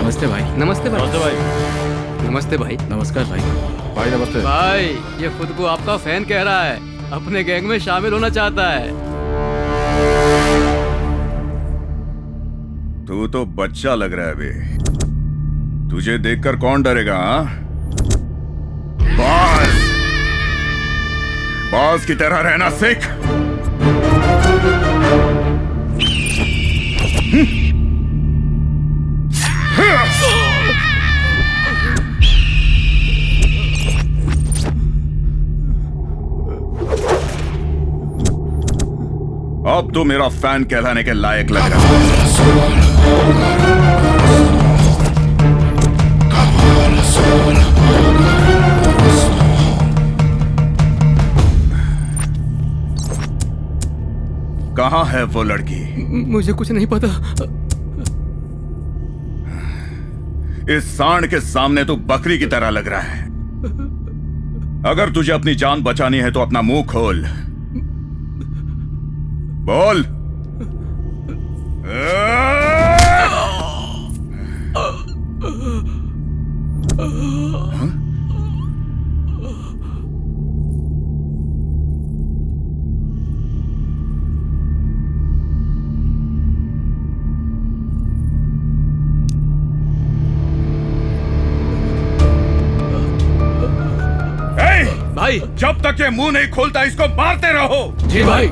नमस्ते भाई। नमस्ते भाई। नमस्ते भाई। नमस्कार भाई। भाई नमस्ते भाई ये खुद को आपका फैन कह रहा है, अपने गैंग में शामिल होना चाहता है। तू तो बच्चा लग रहा है बे। तुझे देखकर कौन डरेगा? हाँ, बॉस बॉस की तरह रहना सीख। अब तो मेरा फैन कहलाने के लायक लग रहा है। कहाँ है वो लड़की? मुझे कुछ नहीं पता। इस सांड के सामने तो बकरी की तरह लग रहा है। अगर तुझे अपनी जान बचानी है तो अपना मुंह खोल, बोल। भाई जब तक ये मुंह नहीं खोलता इसको मारते रहो। जी भाई।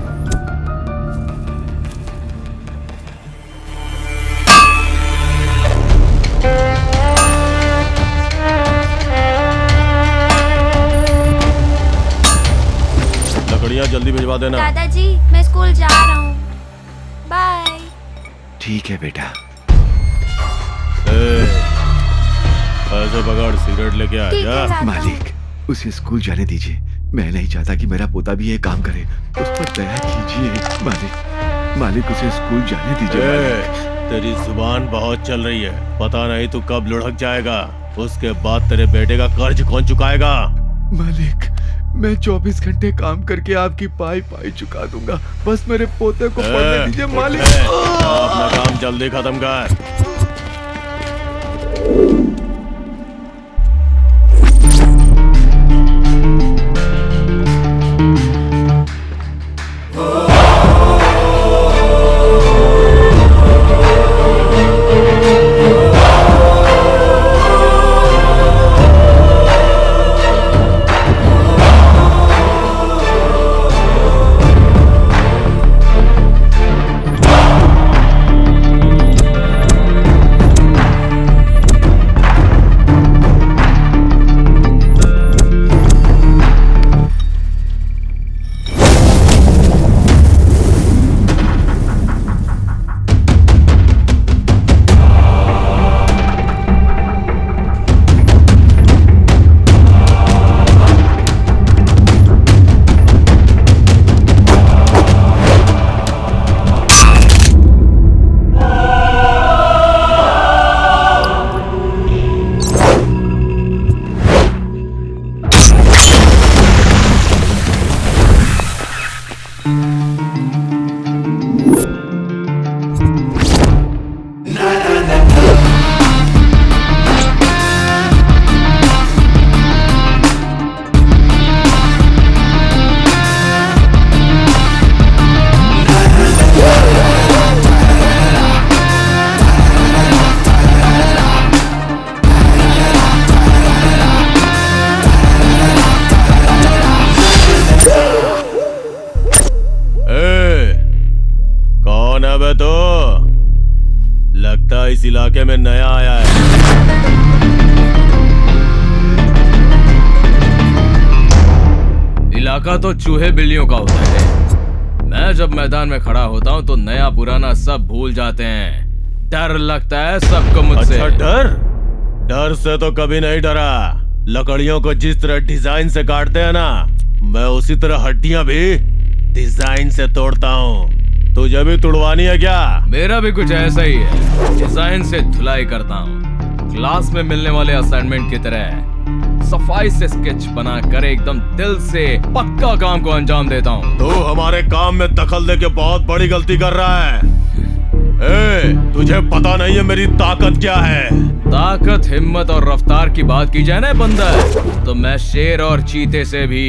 लकड़ियाँ जल्दी भिजवा देना। दादाजी मैं स्कूल जा रहा हूँ, बाय। ठीक है बेटा। ऐसे बगाड़ सिगरेट लेके आ जा। मालिक उसे स्कूल जाने दीजिए। मैं नहीं चाहता कि मेरा पोता भी ये काम करे। उस पर दया कीजिए मालिक उसे स्कूल जाने दीजिए। तेरी जुबान बहुत चल रही है, पता नहीं तू कब लुढ़क जाएगा। उसके बाद तेरे बेटे का कर्ज कौन चुकाएगा? मालिक मैं 24 घंटे काम करके आपकी पाई चुका दूंगा। बस मेरे पोते को पढ़ने दीजिए मालिक। अपना काम जल्दी खत्म कर। बे तो लगता है इस इलाके में नया आया है। इलाका तो चूहे बिल्लियों का होता है। मैं जब मैदान में खड़ा होता हूँ तो नया पुराना सब भूल जाते हैं। डर लगता है सबको मुझसे। अच्छा, डर से तो कभी नहीं डरा। लकड़ियों को जिस तरह डिजाइन से काटते हैं ना, मैं उसी तरह हड्डियां भी डिजाइन से तोड़ता हूँ। तुझे भी तुड़वानी है क्या? मेरा भी कुछ ऐसा ही है, डिजाइन से धुलाई करता हूँ। क्लास में मिलने वाले असाइनमेंट की तरह सफाई से स्केच बनाकर एकदम दिल से पक्का काम को अंजाम देता हूँ। तू हमारे काम में दखल देके बहुत बड़ी गलती कर रहा है। तुझे पता नहीं है मेरी ताकत क्या है? ताकत, हिम्मत और रफ्तार की बात की जाए ना बंदर, तो मैं शेर और चीते से भी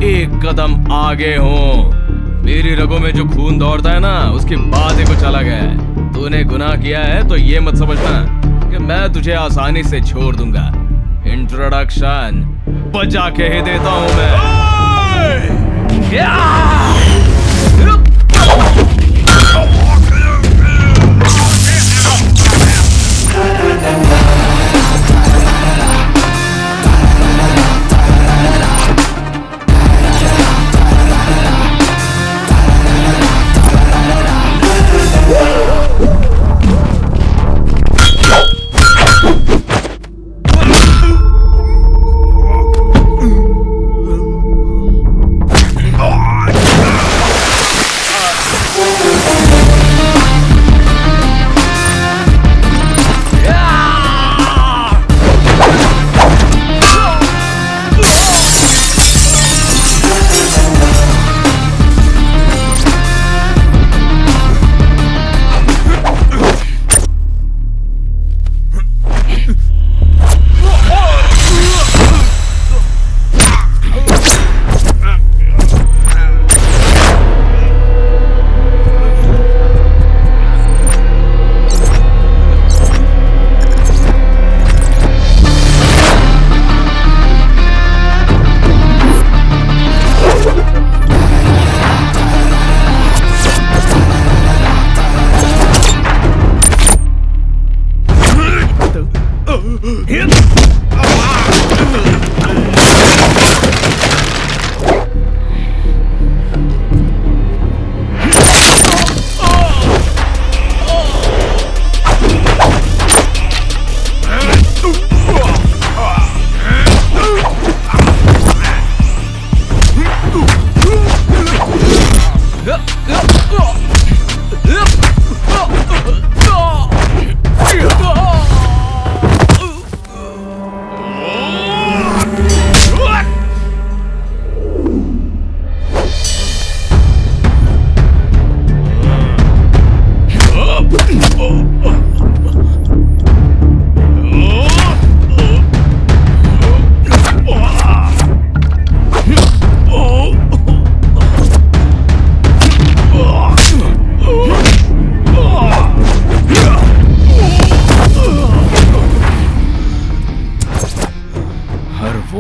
एक कदम आगे हूँ। मेरी रगों में जो खून दौड़ता है ना, उसकी बात ही कुछ अलग है। तूने गुनाह किया है तो ये मत समझना कि मैं तुझे आसानी से छोड़ दूंगा। इंट्रोडक्शन बजा के ही देता हूँ मैं।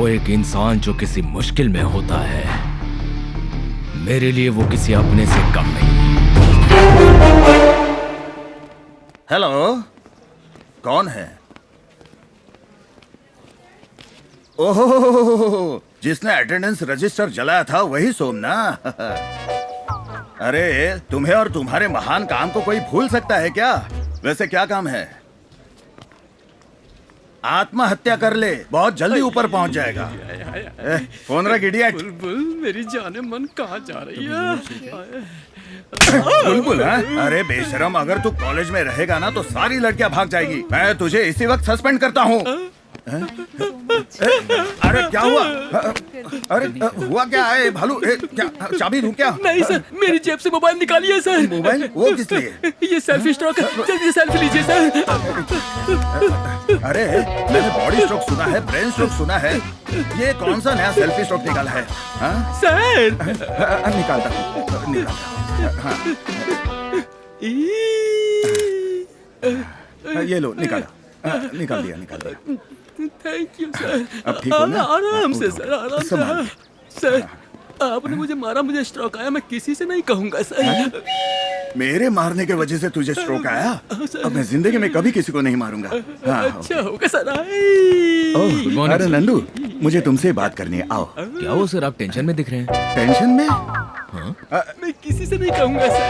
एक इंसान जो किसी मुश्किल में होता है, मेरे लिए वो किसी अपने से कम नहीं। हेलो, कौन है? ओहो, जिसने अटेंडेंस रजिस्टर जलाया था वही सोम ना? अरे, तुम्हें और तुम्हारे महान काम को कोई भूल सकता है क्या? वैसे क्या काम है? आत्महत्या कर ले, बहुत जल्दी ऊपर पहुंच जाएगा। फोन रख इडियट। बुलबुल, मेरी जाने मन कहाँ जा रही है? बुलबुल, अरे बेशरम, अगर तू कॉलेज में रहेगा ना तो सारी लड़कियां भाग जाएगी। मैं तुझे इसी वक्त सस्पेंड करता हूँ। अरे क्या हुआ? अरे हुआ क्या है भालू? क्या चाबी दूं क्या? नहीं सर, मेरी जेब से मोबाइल निकालिए सर। मोबाइल? वो किस लिए? ये सेल्फी स्ट्रोक, जल्दी सेल्फी लीजिए सर। अरे मैंने बॉडी स्ट्रोक सुना है, ब्रेन स्ट्रोक सुना है, ये कौन सा नया सेल्फी स्ट्रोक निकाला है? सर निकालता हूँ। ये लो, निकाला, निकाल दिया। Thank you sir. अब ठीक हो ना? आराम से सर, आराम से सर। आपने मुझे मारा, मुझे स्ट्रोक आया, मैं किसी से नहीं कहूंगा सर। मेरे मारने के वजह से तुझे स्ट्रोक आया? अब मैं जिंदगी में कभी किसी को नहीं मारूंगा। हाँ, अच्छा होगा सर। ओह, अरे नंदू, मुझे तुमसे बात करनी है, आओ। क्या वो सर, आप टेंशन में दिख रहे हैं? टेंशन में? मैं किसी से नहीं कहूंगा सर।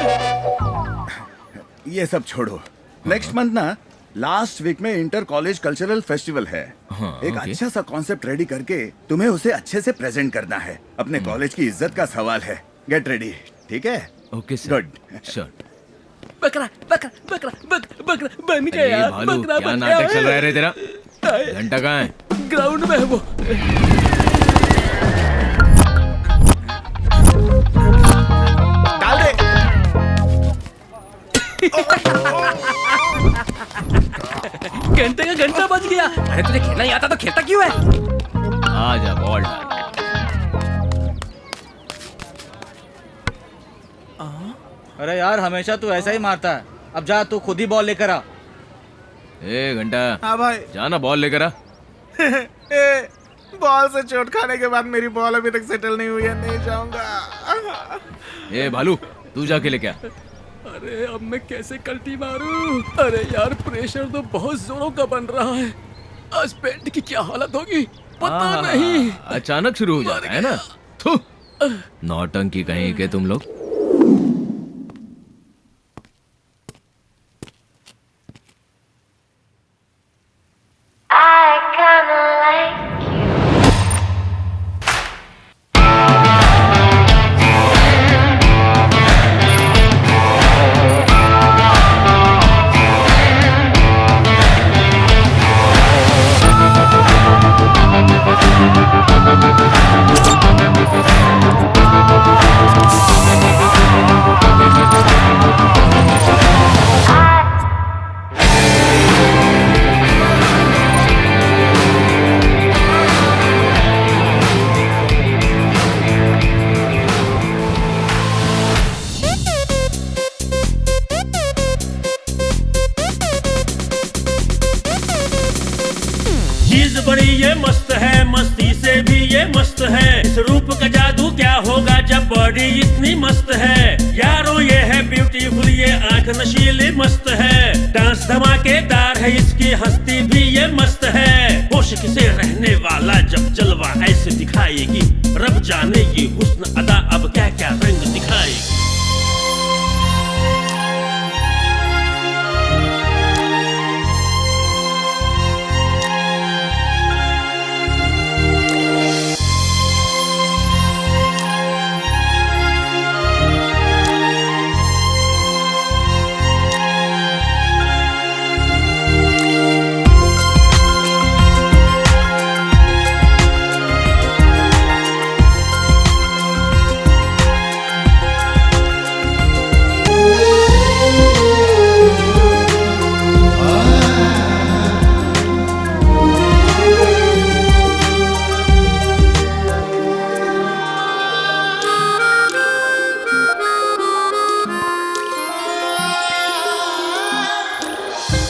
ये सब छोड़ो। नेक्स्ट मंथ ना लास्ट वीक में इंटर कॉलेज कल्चरल फेस्टिवल है। एक ओके। अच्छा सा कॉन्सेप्ट रेडी करके तुम्हें उसे अच्छे से प्रेजेंट करना है। अपने कॉलेज की इज्जत का सवाल है। गेट रेडी, ठीक है? Okay sir. गुड। श्योर। बकरा बकरा बकरा बकरा बन अरे गया, भालू, बकरा क्या बन नाटक चल रहा है गया। रे तेरा? घंटा कहाँ है? ग्राउंड में है वो। डाल दे। घंटे का घंटा बज गया। अरे तुझे खेलना ही आता तो खेलता क्यों है? आ जा, बॉल डाल। अरे यार हमेशा तू ऐसा ही मारता है। अब जा तू खुद ही बॉल लेकर आ। ए घंटा, हाँ भाई। जाना बॉल लेकर आ। ए, बॉल से चोट खाने के बाद मेरी बॉल अभी तक सेटल नहीं हुई है, नहीं जाऊंगा। ए भालू, तू जाके लेके आ। अरे अब मैं कैसे कल्टी मारूं? अरे यार प्रेशर तो बहुत जोरों का बन रहा है। आज पेट की क्या हालत होगी पता नहीं। अचानक शुरू हो जाता है ना। थू, नौटंकी कहीं के तुम लोग। I kinda like you. चीज बड़ी ये मस्त है, मस्ती से भी ये मस्त है। इस रूप का जादू क्या होगा जब बॉडी इतनी मस्त है। यारो ये है ब्यूटीफुल, ये आंख नशीली मस्त है। डांस धमाकेदार है, इसकी हस्ती भी ये मस्त है। होश से रहने वाला जब जलवा ऐसे दिखाएगी, रब जाने ये हुस्न अदा अब क्या क्या रंग दिखाएगी।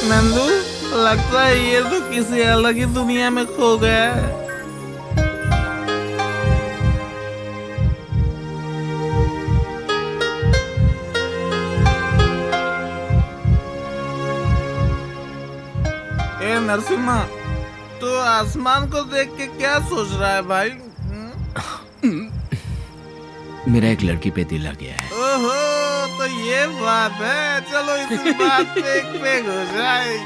नंदू, लगता है ये तो किसी अलग ही दुनिया में खो गया है। ए नरसिम्हा, तू आसमान को देख के क्या सोच रहा है भाई? मेरा एक लड़की पे दिल आ गया है। ओहो, तो ये बात है। चलो इसी बात पे एक पेग हो जाए।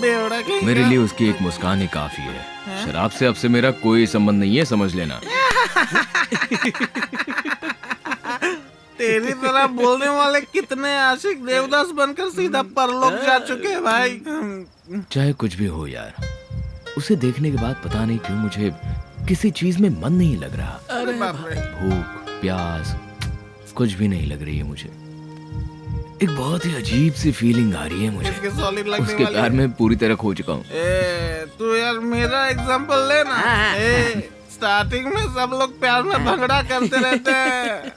बेवड़ा कहीं मेरे का। लिए उसकी एक मुस्कान ही काफी है। शराब से अब से मेरा कोई संबंध नहीं है, समझ लेना। तेरी तरह बोलने वाले कितने आशिक देवदास बनकर सीधा परलोक जा चुके हैं भाई। चाहे कुछ भी हो यार, उसे देखने के बाद पता नहीं क्यों मुझे किसी चीज में मन नहीं लग रहा। अरे बाप रे। भूख प्यास कुछ भी नहीं लग रही है मुझे। एक बहुत ही अजीब सी फीलिंग आ रही है मुझे। इसके solid लगने उसके वाली प्यार है। में पूरी तरह खो चुका हूँ। ए, तू यार मेरा एग्जांपल लेना। स्टार्टिंग में सब लोग प्यार में भंगड़ा करते रहते हैं।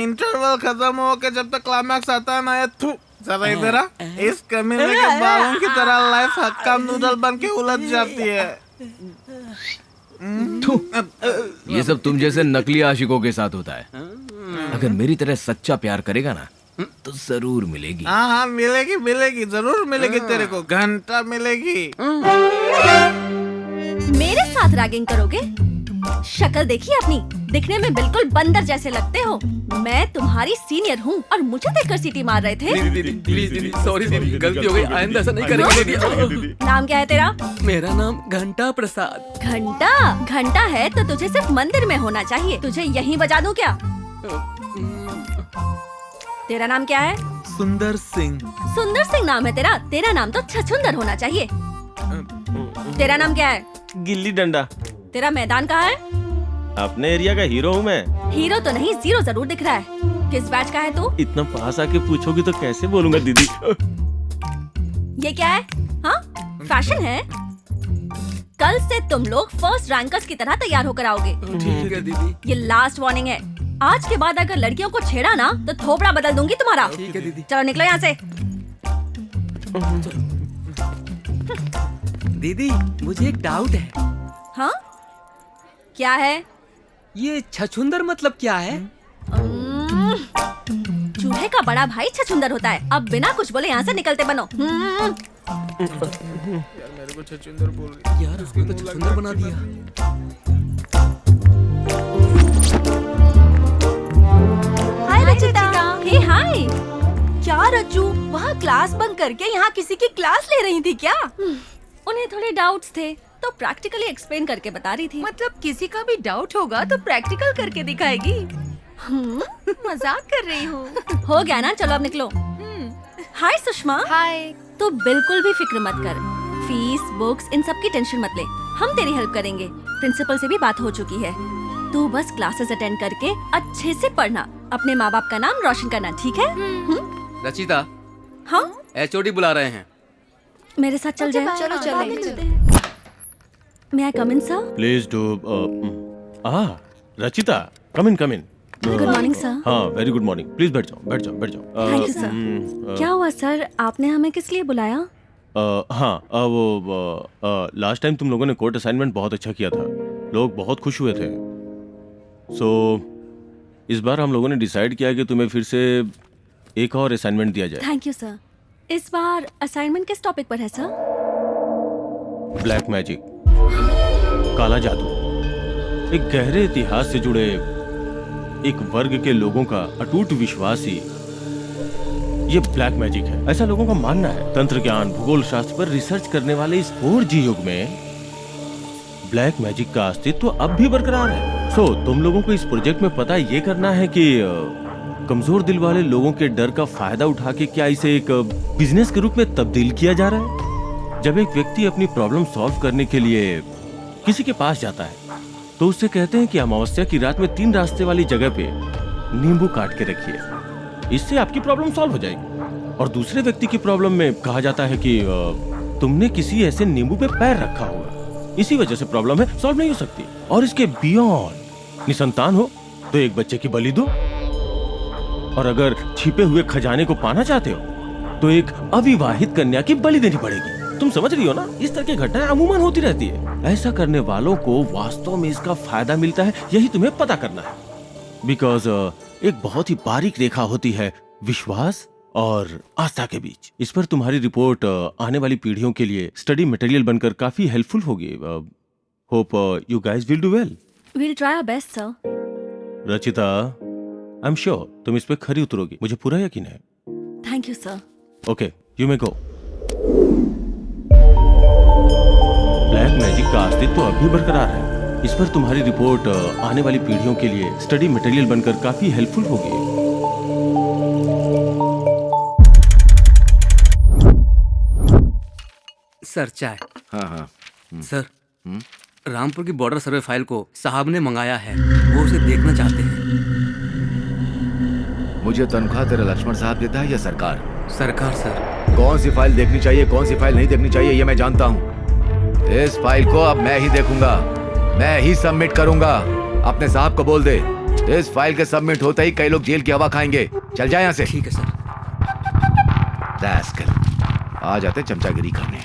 इंटरवल खत्म हो के जब तक क्लाइमैक्स आता है ना, ये थू जरा इधर आ। इस कमीने के बालों की तरह लाइफ हक्का नूडल बन के उलझ जाती है। थू, ये सब तुम जैसे नकली आशिकों के साथ होता है। अगर मेरी तरह सच्चा प्यार करेगा ना तो जरूर मिलेगी। हाँ हाँ मिलेगी मिलेगी, जरूर मिलेगी तेरे को, घंटा मिलेगी। मेरे साथ रैगिंग करोगे? शक्ल देखिए अपनी, दिखने में बिल्कुल बंदर जैसे लगते हो। मैं तुम्हारी सीनियर हूँ और मुझे देखकर सीटी मार रहे थे। दीदी प्लीज दीदी, सॉरी दीदी, गलती हो गई, आइंदा ऐसा नहीं करेंगे दीदी। नाम क्या है तेरा? मेरा नाम घंटा प्रसाद। घंटा? घंटा है तो तुझे सिर्फ मंदिर में होना चाहिए। तुझे यहीं बजा दूं क्या? तेरा नाम क्या है? सुंदर सिंह। सुंदर सिंह नाम है तेरा? तेरा नाम तो छछुंदर होना चाहिए। तेरा नाम क्या है? गिल्ली डंडा। तेरा मैदान कहाँ है? अपने एरिया का हीरो हूँ मैं। हीरो तो नहीं, जीरो जरूर दिख रहा है। किस बैच का है तू? इतना पास आके पूछोगी तो कैसे बोलूंगा दीदी। ये क्या है? हाँ, फैशन है? कल से तुम लोग फर्स्ट रैंकर्स की तरह तैयार होकर आओगे। ठीक है दीदी। ये लास्ट वार्निंग है। आज के बाद अगर लड़कियों को छेड़ा ना तो थोपड़ा बदल दूंगी तुम्हारा। ठीक है दीदी। चलो निकलो यहाँ से। दीदी मुझे एक डाउट है। हाँ, क्या है? ये छछुंदर मतलब क्या है? चूहे का बड़ा भाई छछुंदर होता है। अब बिना कुछ बोले यहाँ से निकलते बनो। यार मेरे को छछुंदर बोल रही। यार उसको तो छछुंदर बना दिया। हाय रचिता। हे हाय। क्या रज्जू, वहाँ क्लास बंक करके यहाँ किसी की क्लास ले रही थी क्या? उन्हें थोड़े डाउट्स थे तो प्रैक्टिकली एक्सप्लेन करके बता रही थी। मतलब किसी का भी डाउट होगा तो प्रैक्टिकल करके दिखाएगी। मजाक कर रही हूँ। हो गया ना, चलो अब निकलो। हाय सुषमा। हाय। तो बिल्कुल भी फिक्र मत कर। फीस, बुक्स, इन सब की टेंशन मत ले। हम तेरी हेल्प करेंगे। प्रिंसिपल से भी बात हो चुकी है। तू बस क्लासेस अटेंड करके अच्छे से पढ़ना, अपने माँ बाप का नाम रोशन करना, ठीक है? रचिता, हाँ, HOD बुला रहे हैं। मेरे साथ चल जाए। चलो चलो। May I come in, sir? Please do. Rachita, come in come in. Good morning, sir. हाँ, वेरी गुड मॉर्निंग। प्लीज बैठ जाओ बैठ जाओ बैठ जाओ। Thank you, sir. क्या हुआ सर, आपने हमें किस लिए बुलाया? हाँ, वो लास्ट टाइम तुम लोगों ने कोर्ट असाइनमेंट बहुत अच्छा किया था, लोग बहुत खुश हुए थे। सो इस बार हम लोगों ने डिसाइड किया कि तुम्हें फिर से एक और असाइनमेंट दिया जाए। Thank you sir. इस बार असाइनमेंट किस टॉपिक पर है सर? ब्लैक मैजिक, काला जादू। एक गहरे इतिहास से जुड़े एक वर्ग के लोगों का अटूट विश्वास ही ये ब्लैक मैजिक है, ऐसा लोगों का मानना है। तंत्र ज्ञान, भूगोल शास्त्र पर रिसर्च करने वाले इस 4G युग में ब्लैक मैजिक का अस्तित्व अब भी बरकरार है। सो तुम लोगों को इस प्रोजेक्ट में पता ये करना है कि कमजोर दिल वाले लोगों के डर का फायदा उठा के क्या इसे एक बिजनेस के रूप में तब्दील किया जा रहा है। जब एक व्यक्ति अपनी प्रॉब्लम सॉल्व करने के लिए किसी के पास जाता है तो उससे कहते हैं कि अमावस्या की रात में 3 रास्ते वाली जगह पे नींबू काट के रखिए, इससे आपकी प्रॉब्लम सॉल्व हो जाएगी। और दूसरे व्यक्ति की प्रॉब्लम में कहा जाता है कि तुमने किसी ऐसे नींबू पे पैर रखा होगा, इसी वजह से प्रॉब्लम है, सॉल्व नहीं हो सकती। और इसके बियॉन्ड निसंतान हो तो एक बच्चे की बलि दो, और अगर छिपे हुए खजाने को पाना चाहते हो तो एक अविवाहित कन्या की बलि देनी पड़ेगी। तुम समझ रही हो ना, इस तरह की घटनाएं अमूमन होती रहती है। ऐसा करने वालों को वास्तव में इसका फायदा मिलता है, यही तुम्हें पता करना है। बिकॉज एक बहुत ही बारीक रेखा होती है विश्वास और आस्था के बीच। इस पर तुम्हारी रिपोर्ट आने वाली पीढ़ियों के लिए स्टडी मटेरियल बनकर काफी हेल्पफुल होगी। Hope you guys will do well. We'll try our best, sir. Rachita, I am sure तुम इस पे खरी उतरोगी, मुझे पूरा यकीन है। Thank you, sir. Okay, you may go. Black magic का अस्तित्व अब भी बरकरार है। इस पर तुम्हारी रिपोर्ट आने वाली पीढ़ियों के लिए स्टडी मटेरियल बनकर काफी हेल्पफुल होगी। सर चाय। हाँ हाँ। सर, रामपुर की बॉर्डर सर्वे फाइल को साहब ने मंगाया है, वो उसे देखना चाहते हैं। मुझे तनख्वाह तेरा लक्ष्मण साहब देता है या सरकार? सरकार सर। कौन सी फाइल देखनी चाहिए, कौन सी फाइल नहीं देखनी चाहिए, ये मैं जानता हूँ। इस फाइल को अब मैं ही देखूंगा, मैं ही सबमिट करूंगा। अपने साहब को बोल दे, इस फाइल के सबमिट होते ही कई लोग जेल की हवा खाएंगे। चल जाए यहाँ से। ठीक है सर। रैस्कल, आ जाते चमचागिरी करने।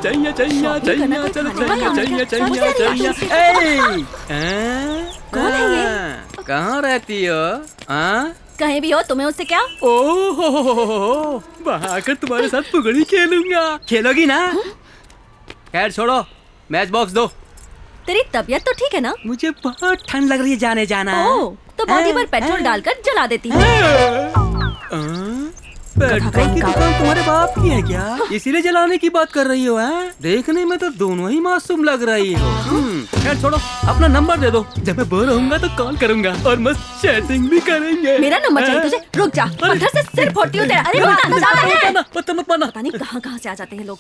चाहिए चाहिए चाहिए चल चाहिए चाहिए चाहिए चाहिए। कौन है ये? कहाँ रहती हो? कहीं भी हो, तुम्हें उससे क्या? ओह, वहाँ आकर तुम्हारे साथ पुगड़ी खेलूंगा। खेलोगी ना? खैर छोड़ो, मैच बॉक्स दो। तेरी तबीयत तो ठीक है ना? मुझे बहुत ठंड लग रही है, जाने जाना। ओह, तो बॉडी पर पेट्रोल डालकर जला देती हूँ। पेट्रोल की दुकान तुम्हारे बाप की है क्या? इसीलिए जलाने की बात कर रही हो? देखने में तो दोनों ही मासूम लग रही हो। खैर छोड़ो, अपना नंबर दे दो, जब मैं बोर होऊंगा तो कॉल करूंगा और मस्त चैटिंग भी करेंगे। मेरा नंबर चाहिए तुझे? रुक जा, पत्थर से सिर फोड़ती हूँ तेरा। अरे बता, ज्यादा है। पत्थर मत मारना। पता नहीं कहाँ से आ जाते हैं लोग।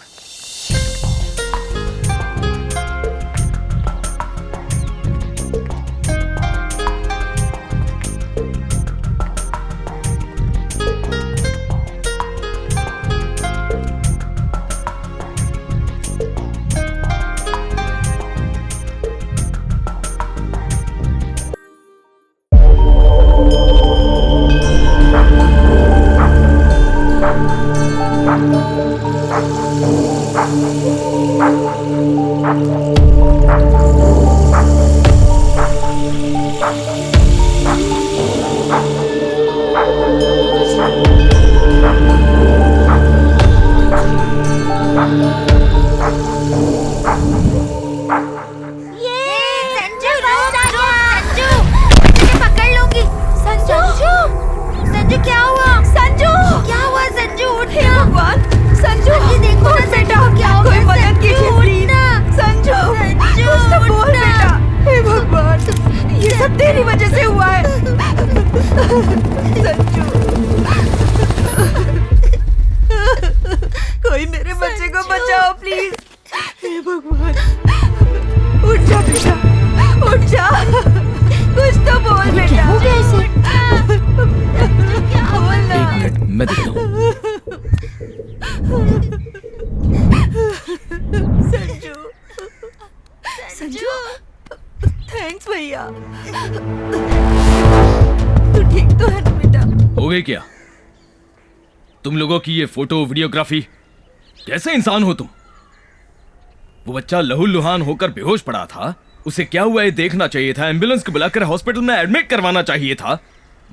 कोई मेरे बच्चे को बचाओ प्लीज। हे भगवान, उठ जा बेटा, उठ जा, कुछ तो बोल बेटा। बोल ना। 1 मिनट, मैं देखता हूँ। संजू, संजू, थैंक्स भैया। तू ठीक तो है ना बेटा? हो गई क्या तुम लोगों की ये फोटो वीडियोग्राफी? कैसे इंसान हो तुम? वो बच्चा लहूलुहान होकर बेहोश पड़ा था, उसे क्या हुआ ये देखना चाहिए था, एम्बुलेंस को बुलाकर हॉस्पिटल में एडमिट करवाना चाहिए था।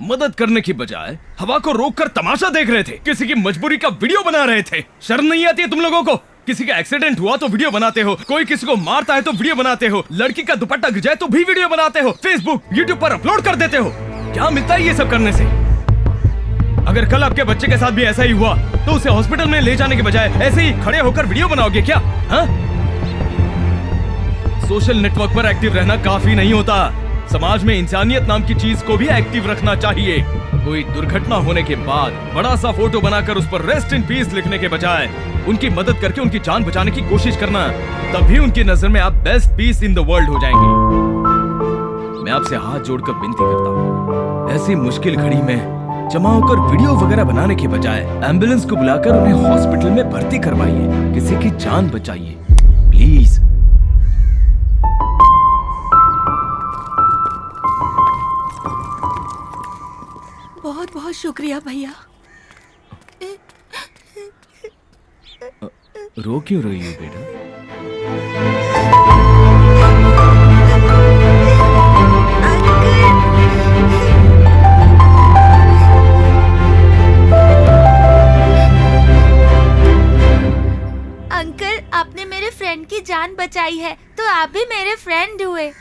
मदद करने की बजाय हवा को रोककर तमाशा देख रहे थे, किसी की मजबूरी का वीडियो बना रहे थे। शर्म नहीं आती है तुम लोगों को? किसी का एक्सीडेंट हुआ तो वीडियो बनाते हो, कोई किसी को मारता है तो वीडियो बनाते हो, लड़की का दुपट्टा गिर जाए तो भी वीडियो बनाते हो, फेसबुक यूट्यूब पर अपलोड कर देते हो। क्या मिलता है ये सब करने से? अगर कल आपके बच्चे के साथ भी ऐसा ही हुआ तो उसे हॉस्पिटल में ले जाने के बजाय ऐसे ही खड़े होकर वीडियो बनाओगे क्या? हाँ? सोशल नेटवर्क पर एक्टिव रहना काफी नहीं होता, समाज में इंसानियत नाम की चीज को भी एक्टिव रखना चाहिए। कोई दुर्घटना होने के बाद बड़ा सा फोटो बनाकर उस पर रेस्ट इन पीस लिखने के बजाय उनकी मदद करके उनकी जान बचाने की कोशिश करना, तभी उनकी नजर में आप best piece in the world हो जाएंगे। मैं आपसे हाथ जोड़कर विनती करता हूँ, ऐसी मुश्किल घड़ी में जमा होकर वीडियो वगैरह बनाने के बजाय एम्बुलेंस को बुलाकर उन्हें हॉस्पिटल में भर्ती करवाइए, किसी की जान बचाइए प्लीज। बहुत बहुत शुक्रिया भैया। रो क्यों रही हो बेटा? अंकल, आपने मेरे फ्रेंड की जान बचाई है तो आप भी मेरे फ्रेंड हुए।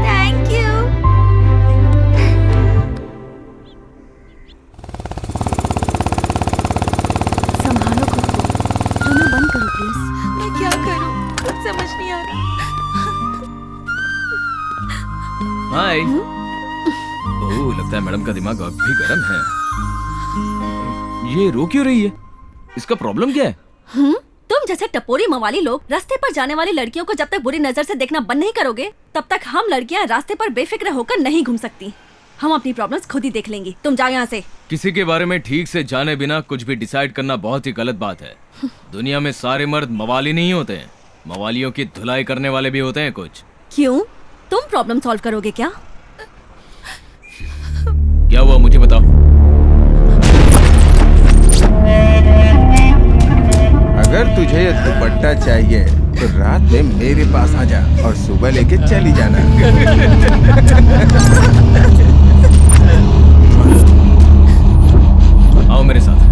Thank you. संभालो खुद को, रोना बंद करो प्लीज। मैं क्या करूं, कुछ समझ नहीं आ रहा। हाय। ओह, लगता है मैडम का दिमाग अब भी गर्म है। ये रो क्यों रही है? इसका प्रॉब्लम क्या है? तुम जैसे टपोरी मवाली लोग रास्ते पर जाने वाली लड़कियों को जब तक बुरी नजर से देखना बंद नहीं करोगे, तब तक हम लड़कियां रास्ते पर बेफिक्र होकर नहीं घूम सकती। हम अपनी प्रॉब्लम्स खुद ही देख लेंगी, तुम जाओ यहाँ से। किसी के बारे में ठीक से जाने बिना कुछ भी डिसाइड करना बहुत ही गलत बात है। दुनिया में सारे मर्द मवाली नहीं होते हैं, मवालियों की धुलाई करने वाले भी होते हैं कुछ। क्यों? तुम प्रॉब्लम सॉल्व करोगे क्या? क्या हुआ मुझे बताओ। तुझे दुपट्टा चाहिए तो रात में मेरे पास आ जा और सुबह लेके चली जाना। आओ मेरे साथ।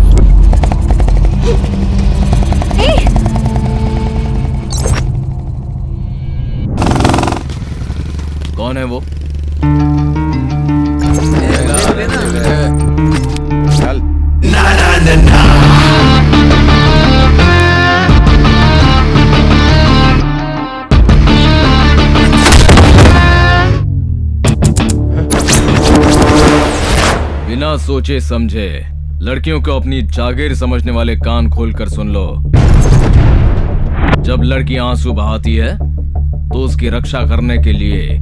कौन है वो? चल। बिना सोचे समझे लड़कियों को अपनी जागीर समझने वाले कान खोलकर सुन लो। जब लड़की आंसू बहाती है तो उसकी रक्षा करने के लिए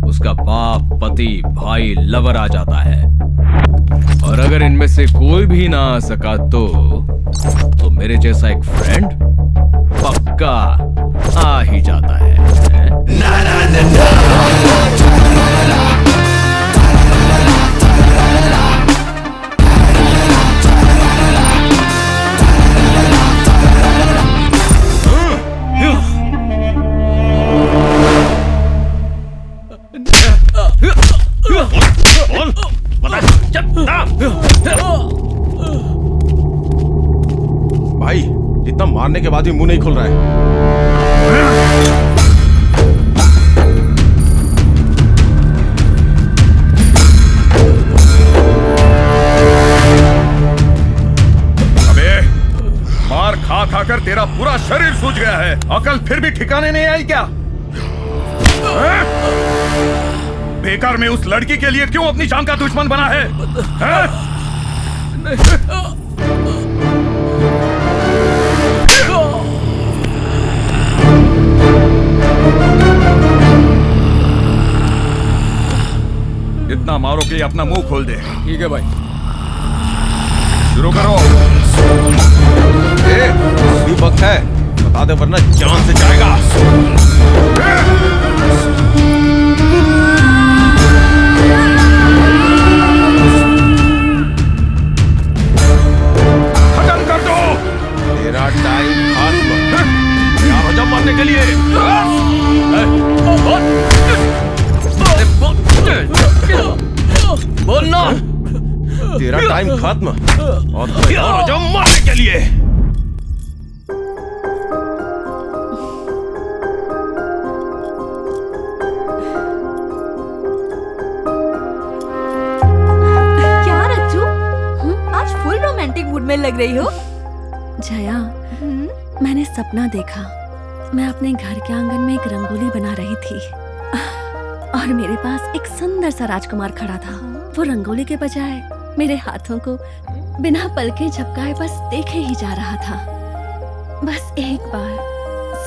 उसका बाप, पति, भाई, लवर आ जाता है। और अगर इनमें से कोई भी ना आ सका तो मेरे जैसा एक फ्रेंड पक्का आ ही जाता है। भाई इतना मारने के बाद भी मुंह नहीं खुल रहा है। अबे मार खा खा कर तेरा पूरा शरीर सूज गया है, अकल फिर भी ठिकाने नहीं आई क्या? बेकार में उस लड़की के लिए क्यों अपनी जान का दुश्मन बना है? इतना मारो कि अपना मुंह खोल दे। ठीक है भाई, शुरू करो। ये वक्त है, बता दे वरना जान से जाएगा। खत्म कर दो। तेरा टाइम खत्म। तैयार हो जाओ मारने के लिए। बोलना। तेरा टाइम खत्म और तैयार हो जाओ मारने के लिए। क्या रज्जू, आज फुल रोमांटिक मूड में लग रही हो। जया, मैंने सपना देखा। मैं अपने घर के आंगन में एक रंगोली बना रही थी और मेरे पास एक सुंदर सा राजकुमार खड़ा था। वो रंगोली के बजाय मेरे हाथों को बिना पलके झपकाए बस देखे ही जा रहा था। बस एक बार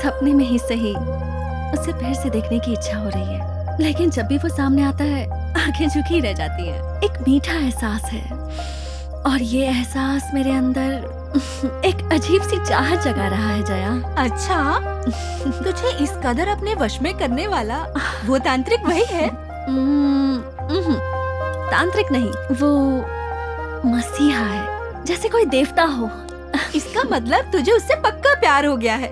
सपने में ही सही उसे फिर से देखने की इच्छा हो रही है, लेकिन जब भी वो सामने आता है आंखें झुकी रह जाती है। एक मीठा एहसास है और ये एहसास मेरे अंदर एक अजीब सी चाहत जगा रहा है। जया, अच्छा, तुझे इस कदर अपने वश में करने वाला वो तांत्रिक वही है? तांत्रिक नहीं, वो मसीहा है, जैसे कोई देवता हो। इसका मतलब तुझे उससे पक्का प्यार हो गया है।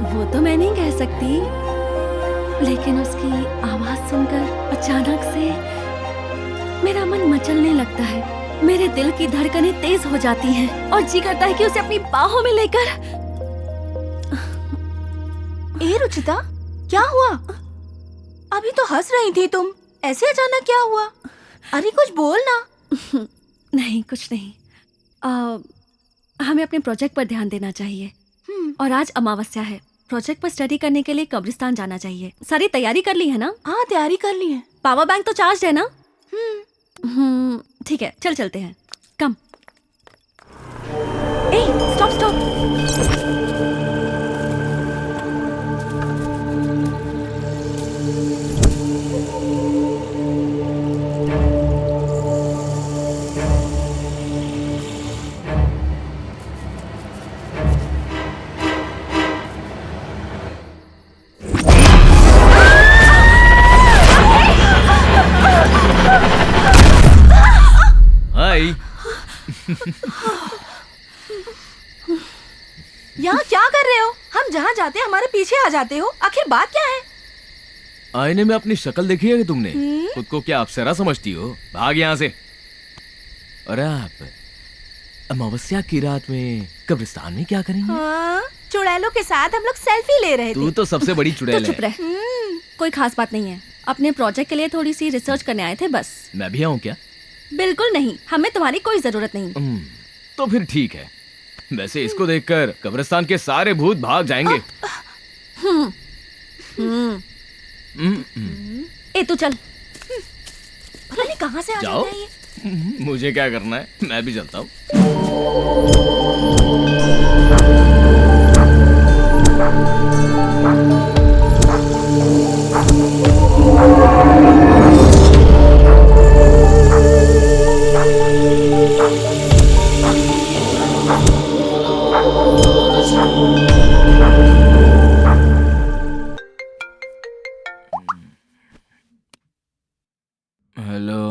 वो तो मैं नहीं कह सकती, लेकिन उसकी आवाज सुनकर अचानक से मेरा मन मचलने लगता है। मेरे दिल की धड़कनें तेज हो जाती हैं और जी करता है कि उसे अपनी बाहों में लेकर। ए रुचिता, क्या हुआ? अभी तो हंस रही थी तुम, ऐसे अचानक क्या हुआ? अरे कुछ बोल ना। नहीं, कुछ नहीं। हमें अपने प्रोजेक्ट पर ध्यान देना चाहिए और आज अमावस्या है। प्रोजेक्ट पर स्टडी करने के लिए कब्रिस्तान जाना चाहिए। सारी तैयारी कर ली है ना? हाँ, तैयारी कर ली है। पावर बैंक तो चार्ज है ना? ठीक है, चल चलते हैं। कम। ए, स्टॉप स्टॉप। यहाँ क्या कर रहे हो? हम जहाँ जाते हमारे पीछे आ जाते हो, आखिर बात क्या है? आईने में अपनी शक्ल देखी है तुमने? खुद को क्या अप्सरा समझती हो? भाग यहाँ से। और आप अमावस्या की रात में कब्रिस्तान में क्या करेंगे? हाँ, चुड़ैलों के साथ हम लोग सेल्फी ले रहे थे। तू तो सबसे बड़ी चुड़ैल तो चुप है। रह। कोई खास बात नहीं है। अपने प्रोजेक्ट के लिए थोड़ी सी रिसर्च करने आए थे बस। मैं भी आऊँ क्या? बिल्कुल नहीं, हमें तुम्हारी कोई जरूरत नहीं। तो फिर ठीक है। वैसे इसको देखकर कब्रिस्तान के सारे भूत भाग जाएंगे। ए तू चल। पता नहीं कहाँ से आ जाओ। जाता है ये। मुझे क्या करना है, मैं भी चलता हूँ। हेलो।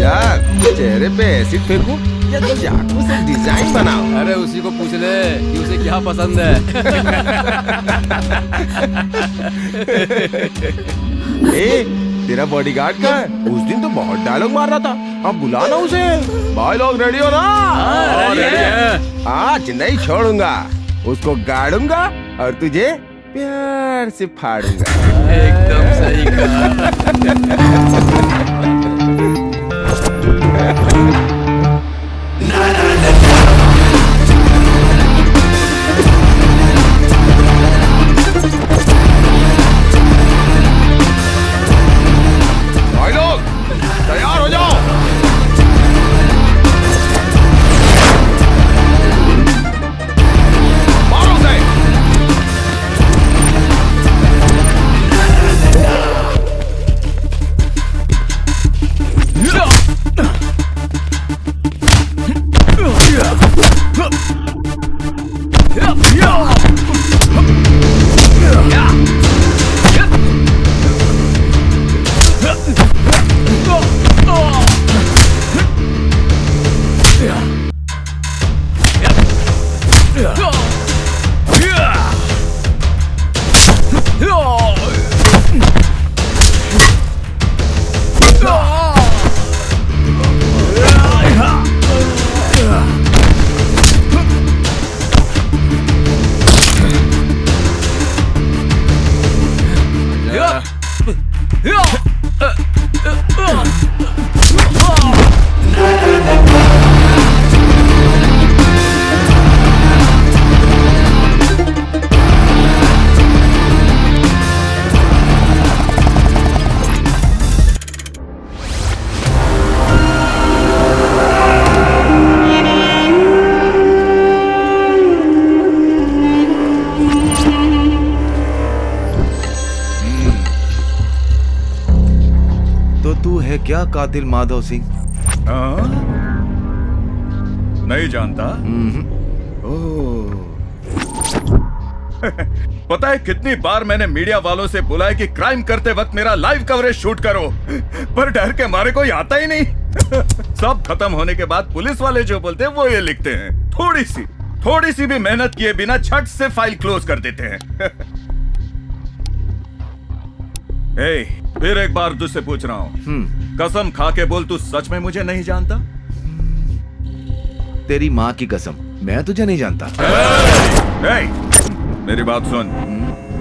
यार चेहरे पे एसिड फेंकूं या तो चाकू से डिजाइन बनाओ? अरे उसी को पूछ ले कि उसे क्या पसंद है। ए, तेरा बॉडीगार्ड कहाँ है? उस दिन तो बहुत डायलॉग मार रहा था, अब बुला ना उसे। भाई लोग रेडी हो ना? रेडी है। आज नहीं छोड़ूंगा, उसको गाड़ूंगा और तुझे प्यार से फाड़ूंगा। एकदम सही कहा। भाई लोग तैयार हो जाओ। मारो उसे। क्या कातिल माधव सिंह? नहीं जानता? ओह। पता है कितनी बार मैंने मीडिया वालों से बोला है कि क्राइम करते वक्त मेरा लाइव कवरेज शूट करो, पर डर के मारे कोई आता ही नहीं। सब खत्म होने के बाद पुलिस वाले जो बोलते हैं वो ये लिखते हैं। थोड़ी सी भी मेहनत किए बिना झट से फाइल क्लोज कर देते हैं। फिर एक बार तुझसे पूछ रहा हूँ, कसम खा के बोल, तू सच में मुझे नहीं जानता? तेरी माँ की कसम, मैं तुझे नहीं जानता। मेरी बात सुन,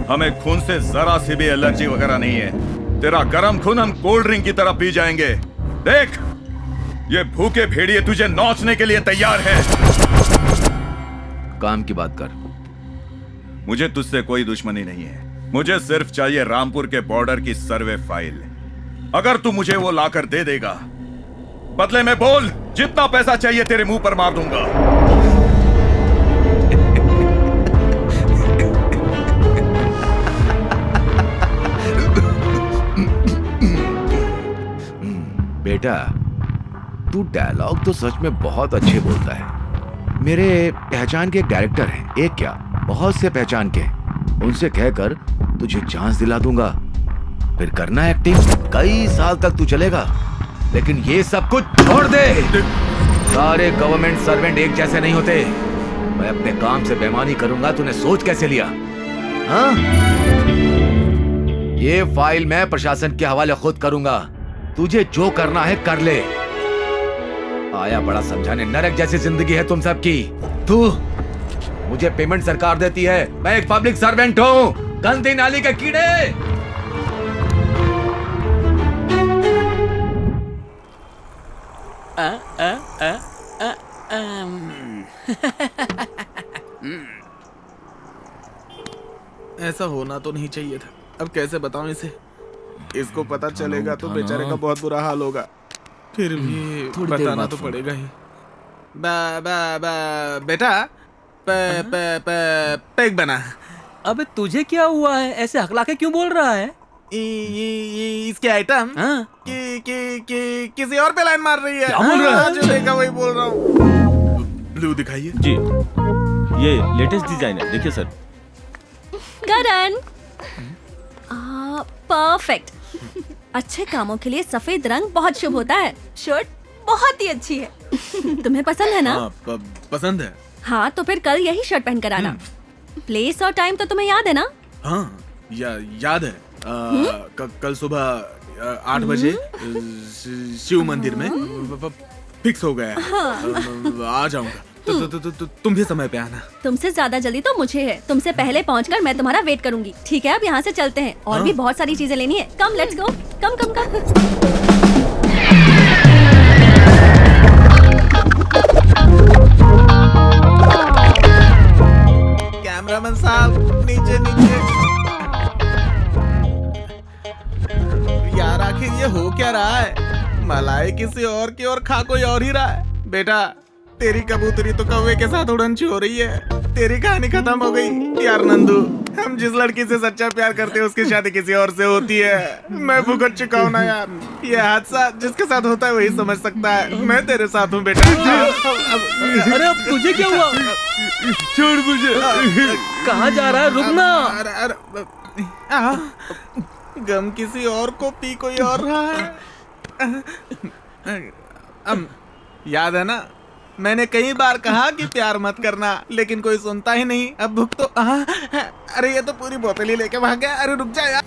हमें खून से जरा सी भी एलर्जी वगैरह नहीं है। तेरा गर्म खून हम कोल्ड ड्रिंक की तरह पी जाएंगे। देख, ये भूखे भेड़िए तुझे नोचने के लिए तैयार है। काम की बात कर। मुझे तुझसे कोई दुश्मनी नहीं है, मुझे सिर्फ चाहिए रामपुर के बॉर्डर की सर्वे फाइल। अगर तू मुझे वो लाकर दे देगा, बदले में बोल, जितना पैसा चाहिए तेरे मुंह पर मार दूंगा। बेटा, तू डायलॉग तो सच में बहुत अच्छे बोलता है। मेरे पहचान के एक डायरेक्टर हैं, एक क्या बहुत से पहचान के, उनसे कहकर तुझे चांस दिला दूंगा। फिर करना एक्टिंग। कई साल तक तू चलेगा, लेकिन ये सब कुछ छोड़ दे। सारे गवर्नमेंट सर्वेंट एक जैसे नहीं होते। मैं अपने काम से बेईमानी करूंगा, तूने सोच कैसे लिया? हाँ? ये फाइल मैं प्रशासन के हवाले खुद करूंगा। तुझे जो करना है कर ले। आया बड़ा समझाने, नरक जैसी जिंदगी है तुम सबकी। तू, मुझे पेमेंट सरकार देती है, मैं एक पब्लिक सर्वेंट हूँ। गंदी नाली के कीड़े। ऐसा होना तो नहीं चाहिए था। अब कैसे बताऊं इसे? इसको पता चलेगा तो बेचारे का बहुत बुरा हाल होगा। फिर भी बताना तो पड़ेगा ही। बेटा पैक बना। अबे तुझे क्या हुआ है? ऐसे हकला के क्यों बोल रहा है? इसके आइटम किसी और पे लाइन मार रही है। क्या बोल रहा है? जो देखा वही बोल रहा हूँ। ब्लू दिखाइए जी, ये लेटेस्ट डिजाइन है, देखिए सर। करण, परफेक्ट। अच्छे कामों के लिए सफेद रंग बहुत शुभ होता है। शर्ट बहुत ही अच्छी है। तुम्हें पसंद है ना? पसंद है। हाँ, तो फिर कल यही शर्ट पहन कर आना। प्लेस और टाइम तो तुम्हें याद है ना? हाँ, याद है। कल सुबह 8 बजे शिव मंदिर में फिक्स हो गया है। आ जाऊंगा। तो तुम भी समय पे आना। तुमसे ज्यादा जल्दी तो मुझे है। तुमसे पहले पहुंचकर मैं तुम्हारा वेट करूंगी। ठीक है, अब यहाँ से चलते हैं। और भी बहुत सारी चीजें लेनी है। कम, let's go. Come come come. Cameraman साहब, नीचे नीचे। यार आखिर ये हो क्या रहा है? मलाई किसी और की और खा कोई और ही रहा है। बेटा, तेरी कबूतरी तो कौवे के साथ उड़नची हो रही है। तेरी कहानी खत्म हो गई। यार नंदू, हम जिस लड़की से सच्चा प्यार करते हैं उसकी शादी किसी और से होती है। मैं भुगत चुका हूँ ना यार। ये हादसा जिसके साथ होता है वही समझ सकता है। मैं तेरे साथ हूँ बेटा। अरे अब तुझे क्या हुआ? छोड़ मुझे। कहाँ जा रहा है? रुकना। गम किसी और को पी कोई और रहा है। याद है ना, मैंने कई बार कहा कि प्यार मत करना, लेकिन कोई सुनता ही नहीं। अब भुक तो अरे ये तो पूरी बोतल ही लेके भाग गया। अरे रुक जा यार।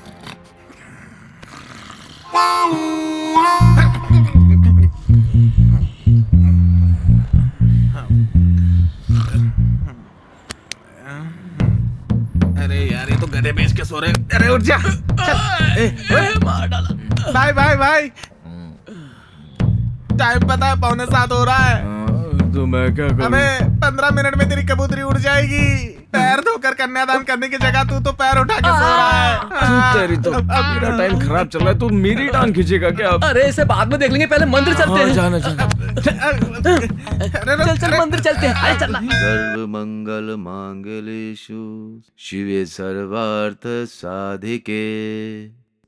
अरे यार, ये तो गधे बेच के सो रहे। अरे उठ जा। मार डाला। भाई भाई भाई, टाइम पता है 6:45 हो रहा है। तो मैं क्या करूं? अबे 15 मिनट में तेरी कबूतरी उड़ जाएगी। पैर धोकर कन्यादान करने की जगह तू तो पैर उठा के सो रहा है। तेरी तो मेरा टाइम खराब चल रहा है, तू मेरी टांग खींचेगा क्या? अरे इसे बाद में देख लेंगे, पहले मंदिर चलते हैं। जाना जाना। चल चल मंदिर चलते हैं। अरे चल। सर्व मंगल मांगलेषु शिवे सर्वार्थ साधिके।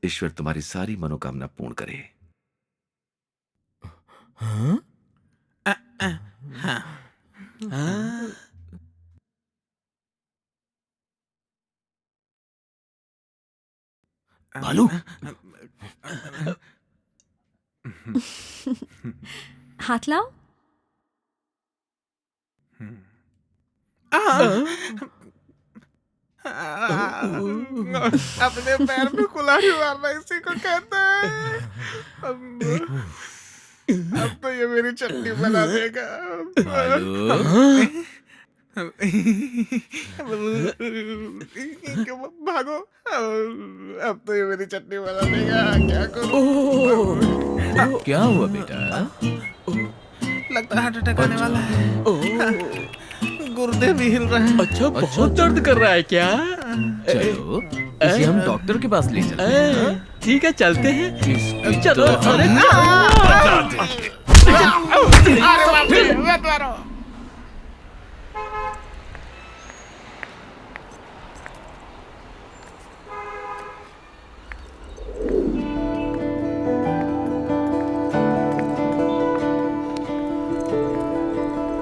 ईश्वर तुम्हारी सारी मनोकामना पूर्ण करे। भालू, हाथ लाओ। अपने पैर में कुल्हाड़ी मारना इसी को कहते हैं। अब तो ये मेरी चटनी बना देगा। भागो, अब तो ये मेरी चटनी बना देगा। क्या करूं? क्या हुआ बेटा? लगता है हार्ट अटैक आने वाला है। गुर्दे भी हिल रहे हैं। अच्छा, बहुत दर्द कर रहा है क्या? चलो इसे हम डॉक्टर के पास ले चलते हैं। ठीक है, चलते हैं। चलो। अरे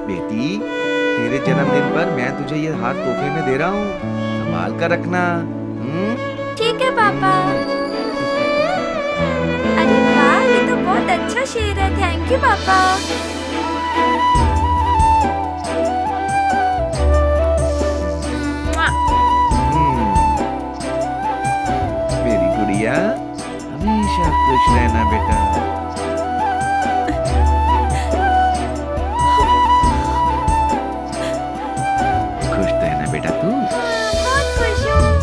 बेटी, तेरे जन्मदिन पर मैं तुझे ये हार तोहफे में दे रहा हूँ, संभाल कर रखना। ठीक है पापा। अच्छा शेर है, थैंक यू पापा। मेरी गुड़िया, हमेशा खुश रहना बेटा। खुश रहना बेटा तू। बहुत खुश हूँ।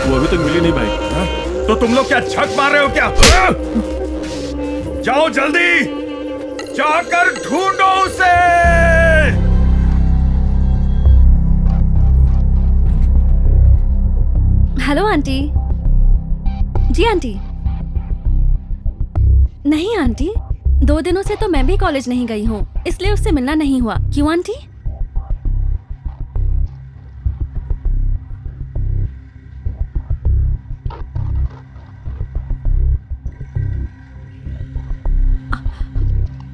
वो अभी तक मिली नहीं भाई। तो तुम लोग क्या छक मार रहे हो क्या? जाओ जल्दी, जाकर ढूंढो उसे। Hello aunty. जी आंटी। नहीं आंटी, 2 दिनों से तो मैं भी कॉलेज नहीं गई हूँ, इसलिए उससे मिलना नहीं हुआ। क्यों आंटी?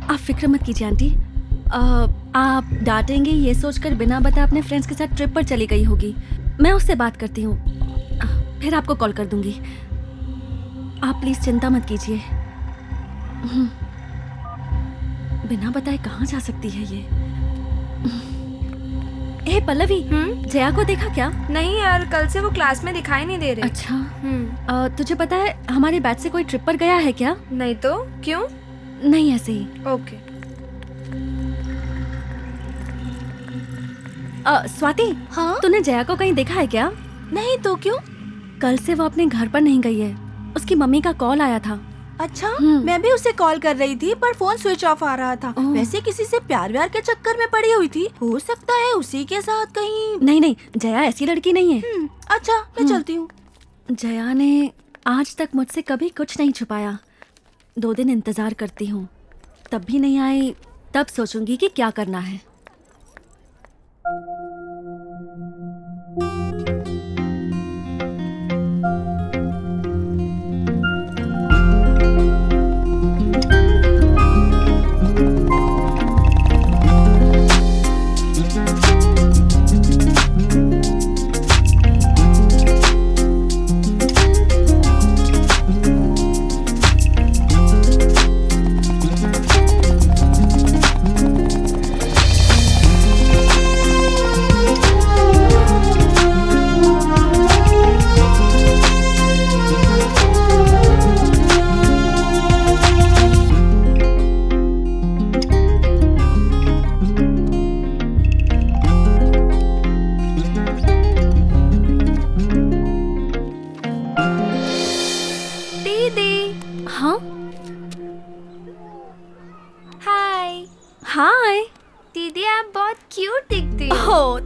आप फिक्र मत कीजिए आंटी। आप डांटेंगे ये सोचकर बिना बताए अपने फ्रेंड्स के साथ ट्रिप पर चली गई होगी। मैं उससे बात करती हूँ, फिर आपको कॉल कर दूंगी। आप प्लीज चिंता मत कीजिए। बिना बताए कहाँ जा सकती है ये? ए पल्लवी, जया को देखा क्या? नहीं यार, कल से वो क्लास में दिखाई नहीं दे रहे। अच्छा, तुझे पता है हमारे बैच से कोई ट्रिप पर गया है क्या? नहीं तो क्यों? नहीं, ऐसे ही। ओके। स्वाति, हाँ? तूने जया को कहीं देखा है क्या? नहीं तो क्यों? कल से वो अपने घर पर नहीं गई है। उसकी मम्मी का कॉल आया था। अच्छा, मैं भी उसे कॉल कर रही थी पर फोन स्विच ऑफ आ रहा था। वैसे किसी से प्यार व्यार के चक्कर में पड़ी हुई थी, हो सकता है उसी के साथ कहीं। नहीं, जया ऐसी लड़की नहीं है। अच्छा, मैं चलती हूँ। जया ने आज तक मुझसे कभी कुछ नहीं छुपाया। 2 दिन इंतजार करती हूँ, तब भी नहीं आई, तब सोचूंगी कि क्या करना है।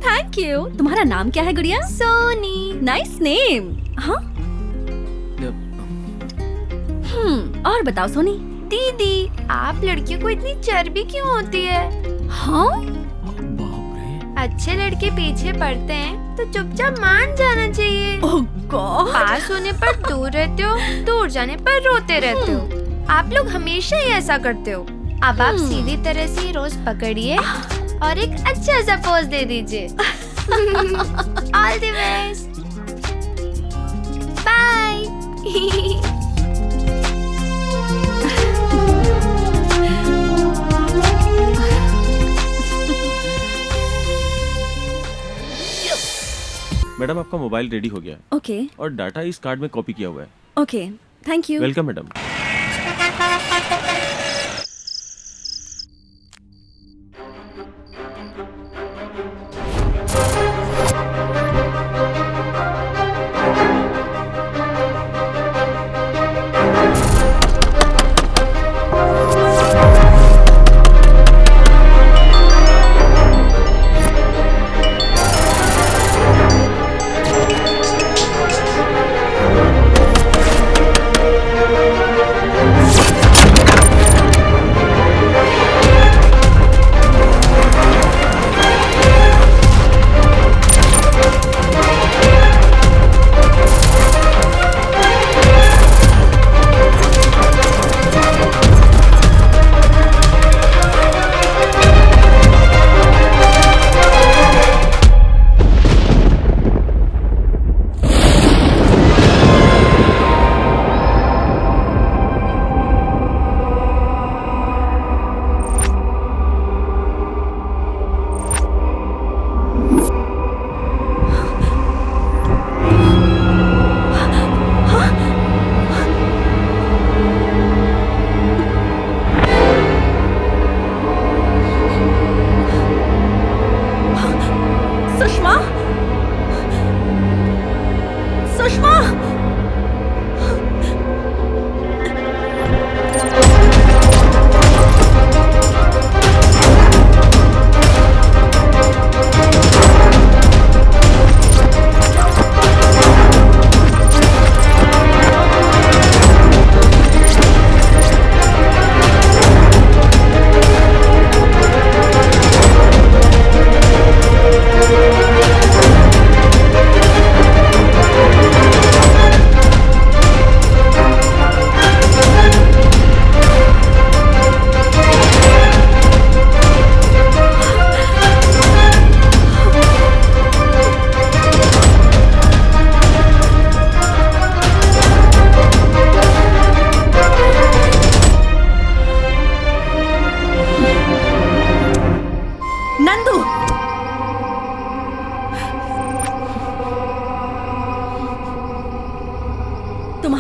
Thank you. तुम्हारा नाम क्या है गुड़िया? सोनी। Nice name. हाँ? और बताओ सोनी। दीदी, आप लड़कियों को इतनी चर्बी क्यों होती है? हाँ? अच्छे लड़के पीछे पड़ते हैं तो चुपचाप मान जाना चाहिए। ओह गॉड। पास होने पर दूर रहते हो, दूर जाने पर रोते रहते हो। आप लोग हमेशा ही ऐसा करते हो। अब आप सीधी तरह से रोज पकड़िए और एक अच्छा सा पोज दे दीजिए। All the best. Bye. Madam, आपका मोबाइल रेडी हो गया है। ओके। और डाटा इस कार्ड में कॉपी किया हुआ है। Okay, thank you. Welcome madam.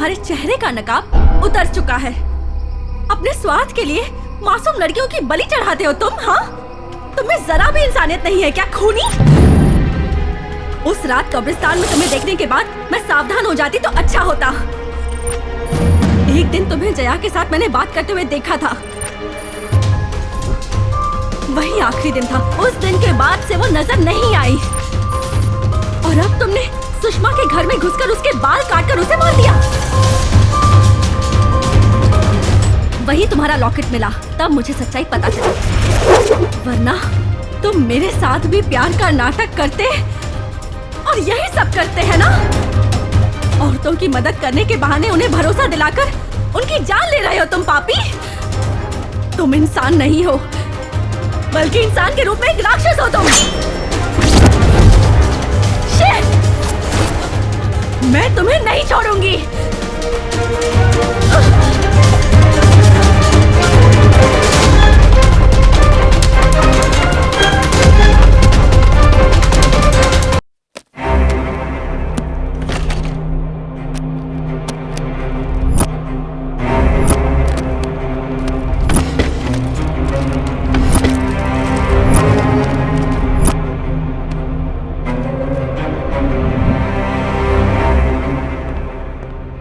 तुम्हारे चेहरे का नकाब उतर चुका है। अपने स्वार्थ के लिए मासूम लड़कियों की बलि चढ़ाते हो तुम। हाँ, तुम्हें जरा भी इंसानियत नहीं है क्या, खूनी? उस रात कब्रिस्तान में तुम्हें देखने के बाद मैं सावधान हो जाती तो अच्छा होता। एक दिन तुम्हें जया के साथ मैंने बात करते हुए देखा था। वही आखिरी दिन था। उस दिन के बाद से वो नजर नहीं आई। और अब तुमने सुषमा के घर में घुसकर उसके बाल काटकर उसे मार दिया। वही तुम्हारा लॉकेट मिला, तब मुझे सच्चाई पता चली। वरना तुम मेरे साथ भी प्यार का नाटक करते और यही सब करते हैं ना। औरतों की मदद करने के बहाने उन्हें भरोसा दिलाकर उनकी जान ले रहे हो तुम पापी। तुम इंसान नहीं हो, बल्कि इंसान के रूप में एक राक्षस हो तुम। मैं तुम्हें नहीं छोड़ूंगी।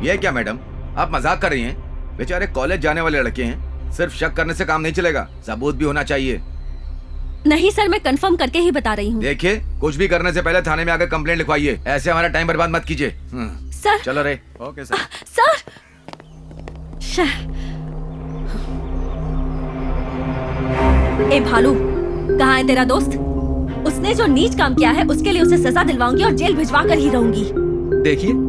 ये क्या मैडम, आप मजाक कर रही हैं? बेचारे कॉलेज जाने वाले लड़के हैं। सिर्फ शक करने से काम नहीं चलेगा, सबूत भी होना चाहिए। नहीं सर, मैं कंफर्म करके ही बता रही हूँ। देखिए, कुछ भी करने से पहले थाने में आकर कंप्लेंट लिखवाइए। ऐसे हमारा टाइम बर्बाद मत कीजिए। सर। चलो रे। Okay sir. सर। ए भालू, कहाँ है तेरा दोस्त? उसने जो नीच काम किया है उसके लिए उसे सजा दिलवाऊंगी और जेल भिजवा कर ही रहूंगी। देखिए,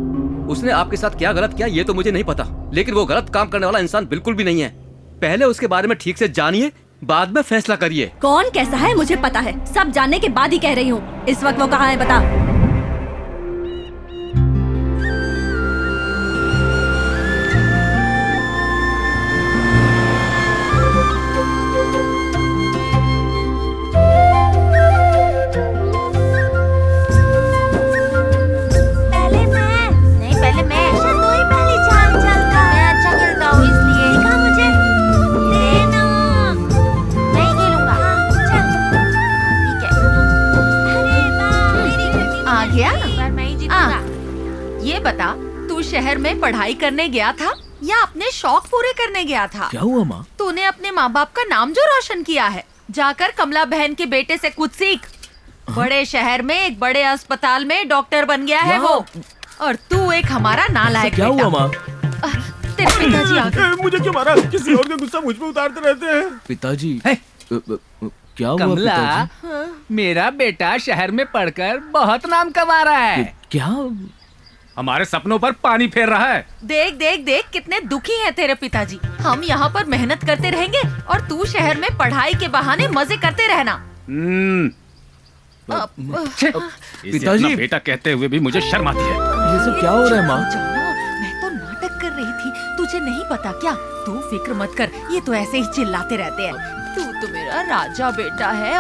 उसने आपके साथ क्या गलत किया ये तो मुझे नहीं पता, लेकिन वो गलत काम करने वाला इंसान बिल्कुल भी नहीं है। पहले उसके बारे में ठीक से जानिए, बाद में फैसला करिए। कौन कैसा है मुझे पता है, सब जानने के बाद ही कह रही हूँ। इस वक्त वो कहाँ है बता। बता, तू शहर में पढ़ाई करने गया था या अपने शौक पूरे करने गया था? क्या हुआ माँ? तूने अपने माँ बाप का नाम जो रोशन किया है, जाकर कमला बहन के बेटे से कुछ सीख। बड़े शहर में एक बड़े अस्पताल में डॉक्टर बन गया है वो, और तू एक हमारा नालायक। क्या हुआ माँ? तेरे पिताजी आ गए। मुझे क्यों मारा? किसी और का गुस्सा मुझ पे उतारते रहते हैं। पिताजी क्या हुआ? कमला, पिताजी? मेरा बेटा शहर में पढ़कर बहुत नाम कमा रहा है। क्या? हमारे सपनों पर पानी फेर रहा है। देख देख देख, कितने दुखी हैं तेरे पिताजी। हम यहाँ पर मेहनत करते रहेंगे और तू शहर में पढ़ाई के बहाने मजे करते रहना। पिताजी, बेटा कहते हुए भी मुझे शर्म आती है। ये सब क्या हो रहा है माँ? मैं तो नाटक कर रही थी, तुझे नहीं पता क्या? तू फिक्र मत कर, ये तो ऐसे ही चिल्लाते रहते हैं। तू तो मेरा राजा बेटा है।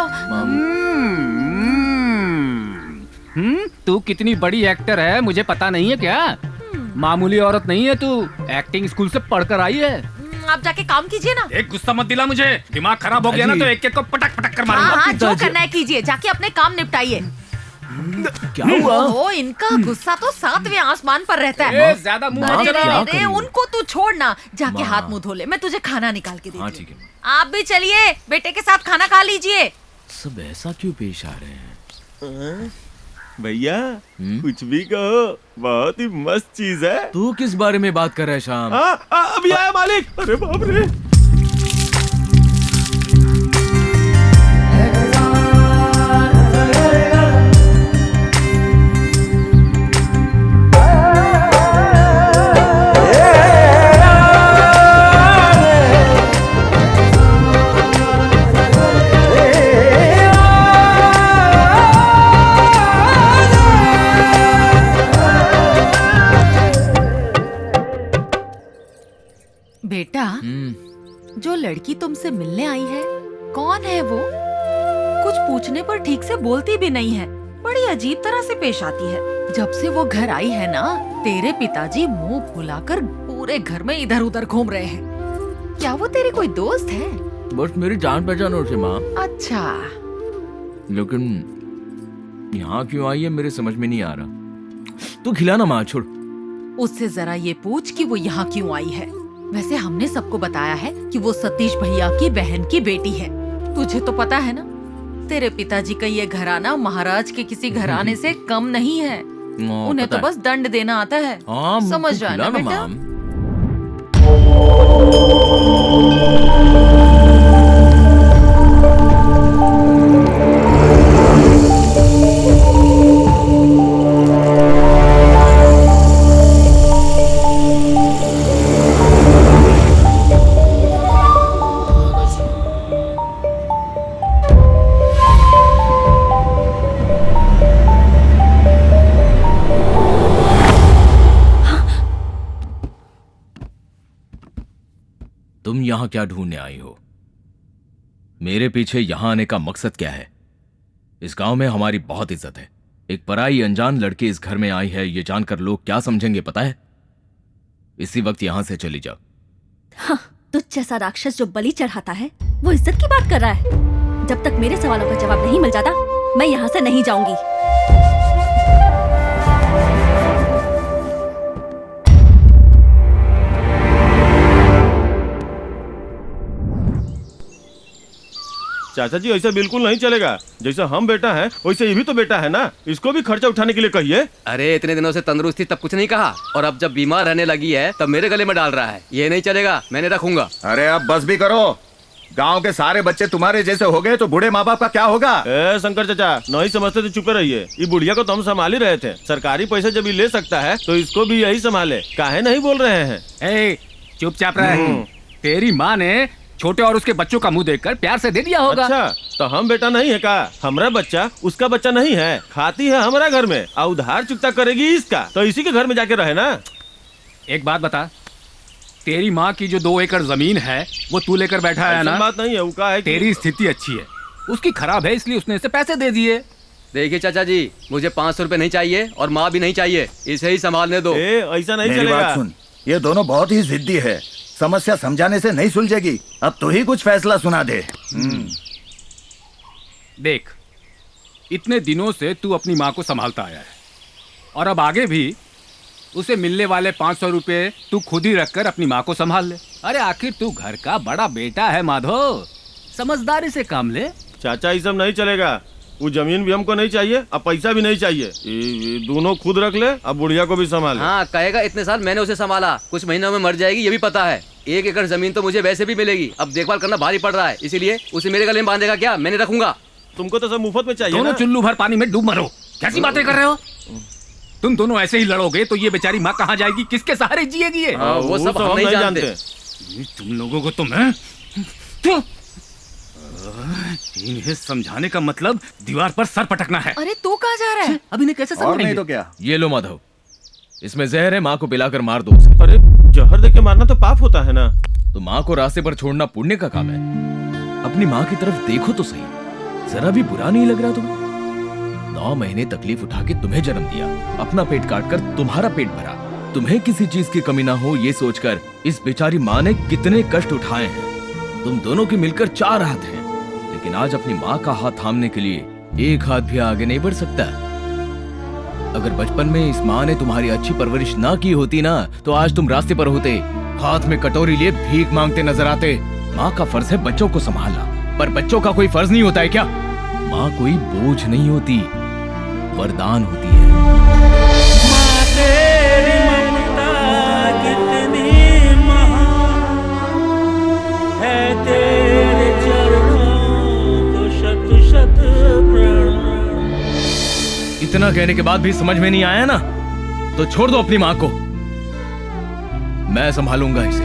तू कितनी बड़ी एक्टर है मुझे पता नहीं है क्या? मामूली औरत नहीं है तू, एक्टिंग स्कूल से पढ़कर आई है। आप जाके काम कीजिए ना। एक गुस्सा मत दिला मुझे, दिमाग खराब हो गया ना तो एक एक को पटक पटक कर मारूंगा। हाँ, जो करना है कीजिए, जाके अपने काम निपटाइए। क्या हुआ? ओहो, इनका गुस्सा तो 7वें आसमान पर रहता है। ज्यादा मुंह अरे उनको तू छोड़ना, जाके हाथ मुंह धो ले, मैं तुझे खाना निकाल के देती हूँ। आप भी चलिए, बेटे के साथ खाना खा लीजिए। सब ऐसा क्यों पेश आ रहे हैं? भैया कुछ भी कहो, बहुत ही मस्त चीज है। तू किस बारे में बात कर रहा है शाम? अभी आया मालिक। अरे बाप रे। बेटा, जो लड़की तुमसे मिलने आई है, कौन है वो? कुछ पूछने पर ठीक से बोलती भी नहीं है, बड़ी अजीब तरह से पेश आती है। जब से वो घर आई है ना, तेरे पिताजी मुंह फुलाकर पूरे घर में इधर उधर घूम रहे हैं। क्या वो तेरी कोई दोस्त है? बस मेरी जान पहचान हो से माँ। अच्छा, लेकिन यहाँ क्यों आई है मेरे समझ में नहीं आ रहा। तू खिलाना माँ, छोड़। उससे जरा ये पूछ कि वो यहाँ क्यों आई है। वैसे हमने सबको बताया है कि वो सतीश भैया की बहन की बेटी है। तुझे तो पता है ना, तेरे पिताजी का ये घराना महाराज के किसी घराने से कम नहीं है। उन्हें तो बस दंड देना आता है। समझ रहा है ना बेटा? तुम यहाँ क्या ढूंढने आई हो? मेरे पीछे यहाँ आने का मकसद क्या है? इस गांव में हमारी बहुत इज्जत है। एक पराई अनजान लड़की इस घर में आई है, ये जानकर लोग क्या समझेंगे पता है? इसी वक्त यहाँ से चली जाओ। हाँ, तुझ जैसा राक्षस जो बलि चढ़ाता है वो इज्जत की बात कर रहा है। जब तक मेरे सवालों का जवाब नहीं मिल जाता मैं यहाँ से नहीं जाऊंगी। चाचा जी ऐसा बिल्कुल नहीं चलेगा। जैसा हम बेटा है वैसे ये भी तो बेटा है ना, इसको भी खर्चा उठाने के लिए कहिए। अरे इतने दिनों से तंदुरुस्त थी तब कुछ नहीं कहा, और अब जब बीमार रहने लगी है तब मेरे गले में डाल रहा है। ये नहीं चलेगा, मैंने रखूंगा। अरे अब बस भी करो। गांव के सारे बच्चे तुम्हारे जैसे हो गए तो बूढ़े माँ बाप का क्या होगा? शंकर चाचा नहीं समझते तो चुपे रहिए। ये बुढ़िया को तो हम संभाल ही रहे थे। सरकारी पैसे जब ये ले सकता है तो इसको भी यही संभाले। काहे नहीं बोल रहे हैं? चुपचाप रहे। तेरी माँ ने छोटे और उसके बच्चों का मुंह देखकर प्यार से दे दिया होगा। अच्छा, तो हम बेटा नहीं है का? हमारा बच्चा उसका बच्चा नहीं है, खाती है हमारा घर में और उधार चुकता करेगी इसका, तो इसी के घर में जाके रहे ना। एक बात बता, तेरी माँ की जो 2 एकड़ जमीन है वो तू लेकर बैठा है ना? बात नहीं है, वो का है तेरी स्थिति अच्छी है, उसकी खराब है, इसलिए उसने इसे पैसे दे दिए। देखिए चाचा जी, मुझे 500 रुपए नहीं चाहिए और माँ भी नहीं चाहिए, इसे ही संभालने दो। ऐसा नहीं मेरी चलेगा। बात सुन, ये दोनों बहुत ही जिद्दी है। समस्या समझाने से नहीं सुलझेगी। अब तू ही कुछ फैसला सुना दे। देख, इतने दिनों से तू अपनी माँ को संभालता आया है और अब आगे भी उसे मिलने वाले 500 रुपए तू खुद ही रखकर अपनी माँ को संभाल ले। अरे आखिर तू घर का बड़ा बेटा है माधव, समझदारी से काम ले। चाचा ये सब नहीं चलेगा। वो जमीन भी हमको नहीं चाहिए, अब पैसा भी नहीं चाहिए। ये दोनों खुद रख ले, अब बुढ़िया को भी संभाल। हाँ कहेगा, इतने साल मैंने उसे संभाला, कुछ महीनों में मर जाएगी ये भी पता है। 1 एकड़ जमीन तो मुझे वैसे भी मिलेगी, अब देखभाल करना भारी पड़ रहा है, इसीलिए उसे मेरे गले में बांधेगा क्या? मैंने रखूंगा। तुमको तो सब मुफ्त में चाहिए। दोनों चुल्लू भर पानी में डूब मरो। कैसी बातें कर रहे हो? तुम दोनों ऐसे ही लड़ोगे तो ये बेचारी माँ कहाँ जाएगी? किसके सहारे जिएगी ये? वो सब हम नहीं जानते। तुम लोगों को तो मैं इन्हें समझाने का मतलब दीवार पर सर पटकना है। अरे तू कहाँ जा रहा है? अब इन्हें कैसे और नहीं समझाएंगे? तो क्या? ये लो माधव, इसमें जहर है, माँ को पिलाकर मार दो उसे। अरे जहर देके मारना तो पाप होता है ना। तो माँ को रास्ते पर छोड़ना पुण्य का काम है। अपनी माँ की तरफ देखो तो सही, जरा भी बुरा नहीं लग रहा तुम्हें? 9 महीने तकलीफ उठा के तुम्हें जन्म दिया, अपना पेट काट कर तुम्हारा पेट भरा, तुम्हें किसी चीज की कमी ना हो ये सोचकर इस बेचारी माँ ने कितने कष्ट उठाए हैं। तुम दोनों के मिलकर 4 हाथ हैं, लेकिन आज अपनी माँ का हाथ थामने के लिए 1 हाथ भी आगे नहीं बढ़ सकता। अगर बचपन में इस माँ ने तुम्हारी अच्छी परवरिश ना की होती ना, तो आज तुम रास्ते पर होते, हाथ में कटोरी लिए भीख मांगते नजर आते। माँ का फर्ज है बच्चों को संभालना, पर बच्चों का कोई फर्ज नहीं होता है क्या? माँ कोई बोझ नहीं होती, वरदान होती है। इतना कहने के बाद भी समझ में नहीं आया ना, तो छोड़ दो अपनी माँ को, मैं संभालूंगा इसे।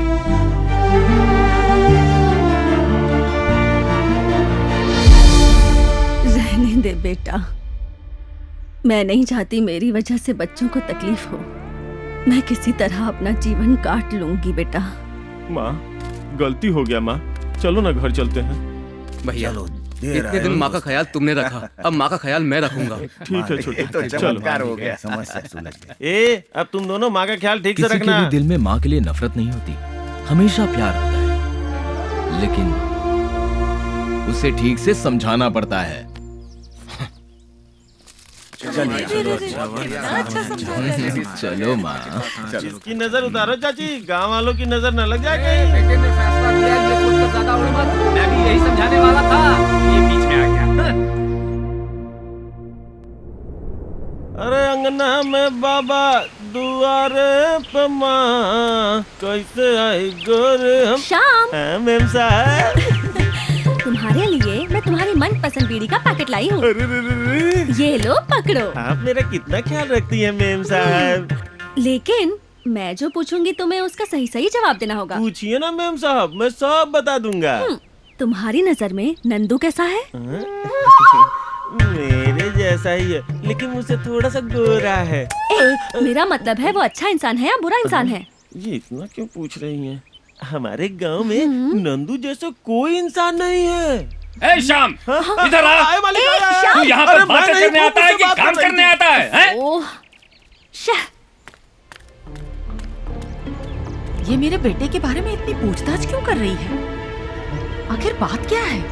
रहने दे बेटा, मैं नहीं चाहती मेरी वजह से बच्चों को तकलीफ हो। मैं किसी तरह अपना जीवन काट लूंगी बेटा। माँ गलती हो गया माँ, चलो ना घर चलते हैं। भैया इतने दिन माँ का ख्याल तुमने रखा, अब माँ का ख्याल मैं रखूंगा। ठीक है छोटे, तो चमत्कार हो गया, समस्या सुलझ गई। ए अब तुम दोनों माँ का ख्याल ठीक से किसी के रखना। भी दिल में माँ के लिए नफरत नहीं होती, हमेशा प्यार होता है, लेकिन उसे ठीक से समझाना पड़ता है। चलो माँ। इसकी नजर उतारो चाची, गांव वालों की नजर न लग जाए कहीं। बेटे ने फैसला किया, ये सोच कर ज्यादा उड़ मत। मैं भी यही समझाने वाला था, ये बीच में आ गया। अरे अंगना में बाबा दुआरे पे माँ, कैसे आई गोरे हम। श्याम, हाँ मेम साहब। तुम्हारे लिए मैं तुम्हारी मनपसंद बीड़ी का पैकेट लाई हूँ। ये लो पकड़ो। आप मेरा कितना ख्याल रखती हैं मेम साहब। लेकिन मैं जो पूछूंगी तुम्हें उसका सही सही जवाब देना होगा। पूछिए ना मेम साहब, मैं सब बता दूंगा। तुम्हारी नजर में नंदू कैसा है? मेरे जैसा ही है, लेकिन मुझसे थोड़ा सा गोरा है। मेरा मतलब है वो अच्छा इंसान है या बुरा इंसान है? ये इतना क्यों पूछ रही हैं? हमारे गांव में नंदू जैसा कोई इंसान नहीं है। ए श्याम, इधर आ। तू यहाँ पर बातें करने आता है कि काम करने आता है, हैं? ओह, ये मेरे बेटे के बारे में इतनी पूछताछ क्यों कर रही है? आखिर बात क्या है?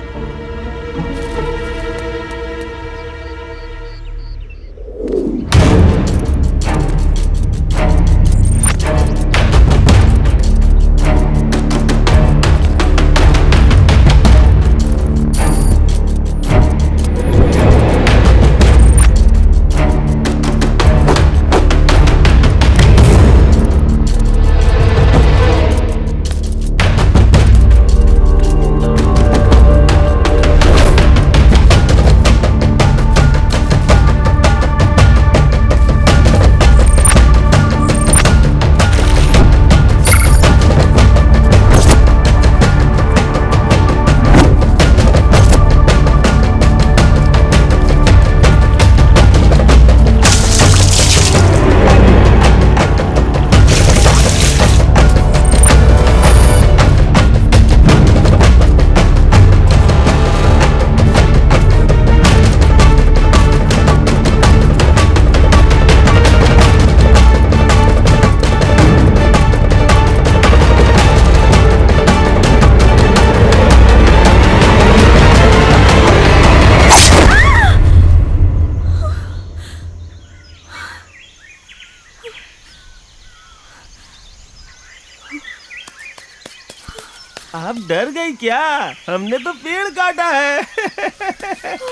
आप डर गई क्या? हमने तो पेड़ काटा है।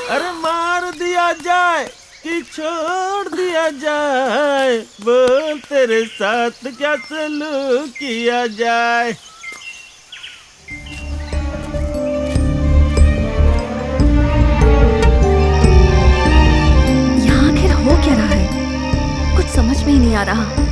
अरे मार दिया जाए कि छोड़ दिया जाए, बोल तेरे साथ क्या सलूक किया जाए। यहाँ आखिर हो क्या रहा है? कुछ समझ में ही नहीं आ रहा।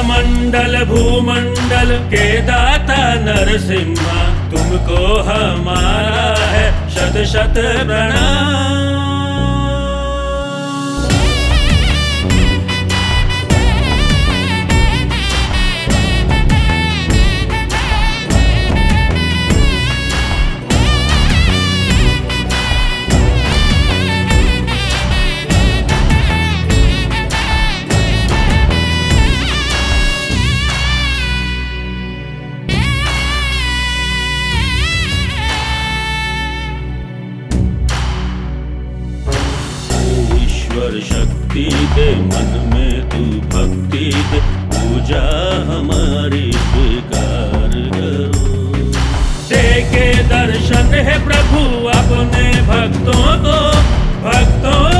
मंडल भूमंडल के दाता नरसिम्हा, तुमको हमारा है शत शत प्रणाम। शक्ति दे मन में तू भक्ति दे, पूजा हमारी स्वीकार करो। दे के दर्शन है प्रभु अपने भक्तों को, भक्तों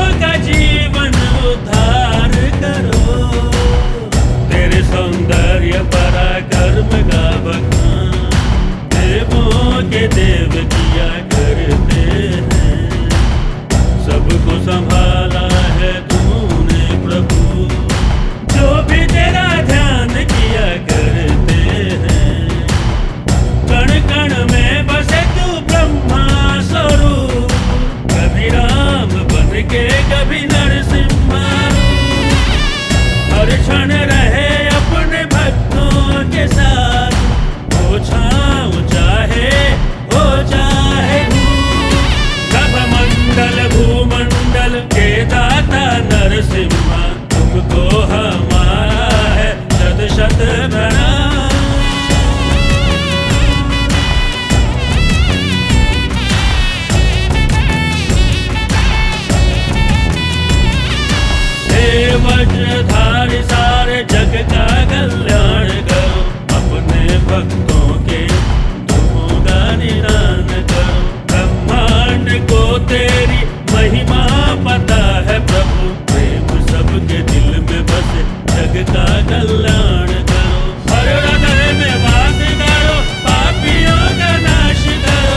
भरा। हे वज्रधारी सारे जग का कल्याण करो, अपने भक्तों के दुखों का निदान करो। ब्रह्मांड को तेरी महिमा पता है प्रभु, प्रेम सबके दिल में बसे, जग का कल्याण करो। हर हृदय में वास करो, पापियों का नाश करो।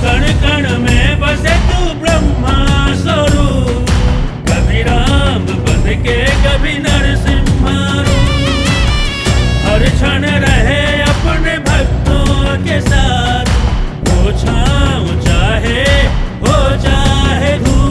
कण कण में बसे तू ब्रह्मा स्वरूप, कभी राम बन के कभी नरसिम्हा रूप। हर क्षण रहे अपने भक्तों के साथ, हो छाँव चाहे हो चाहे धूप।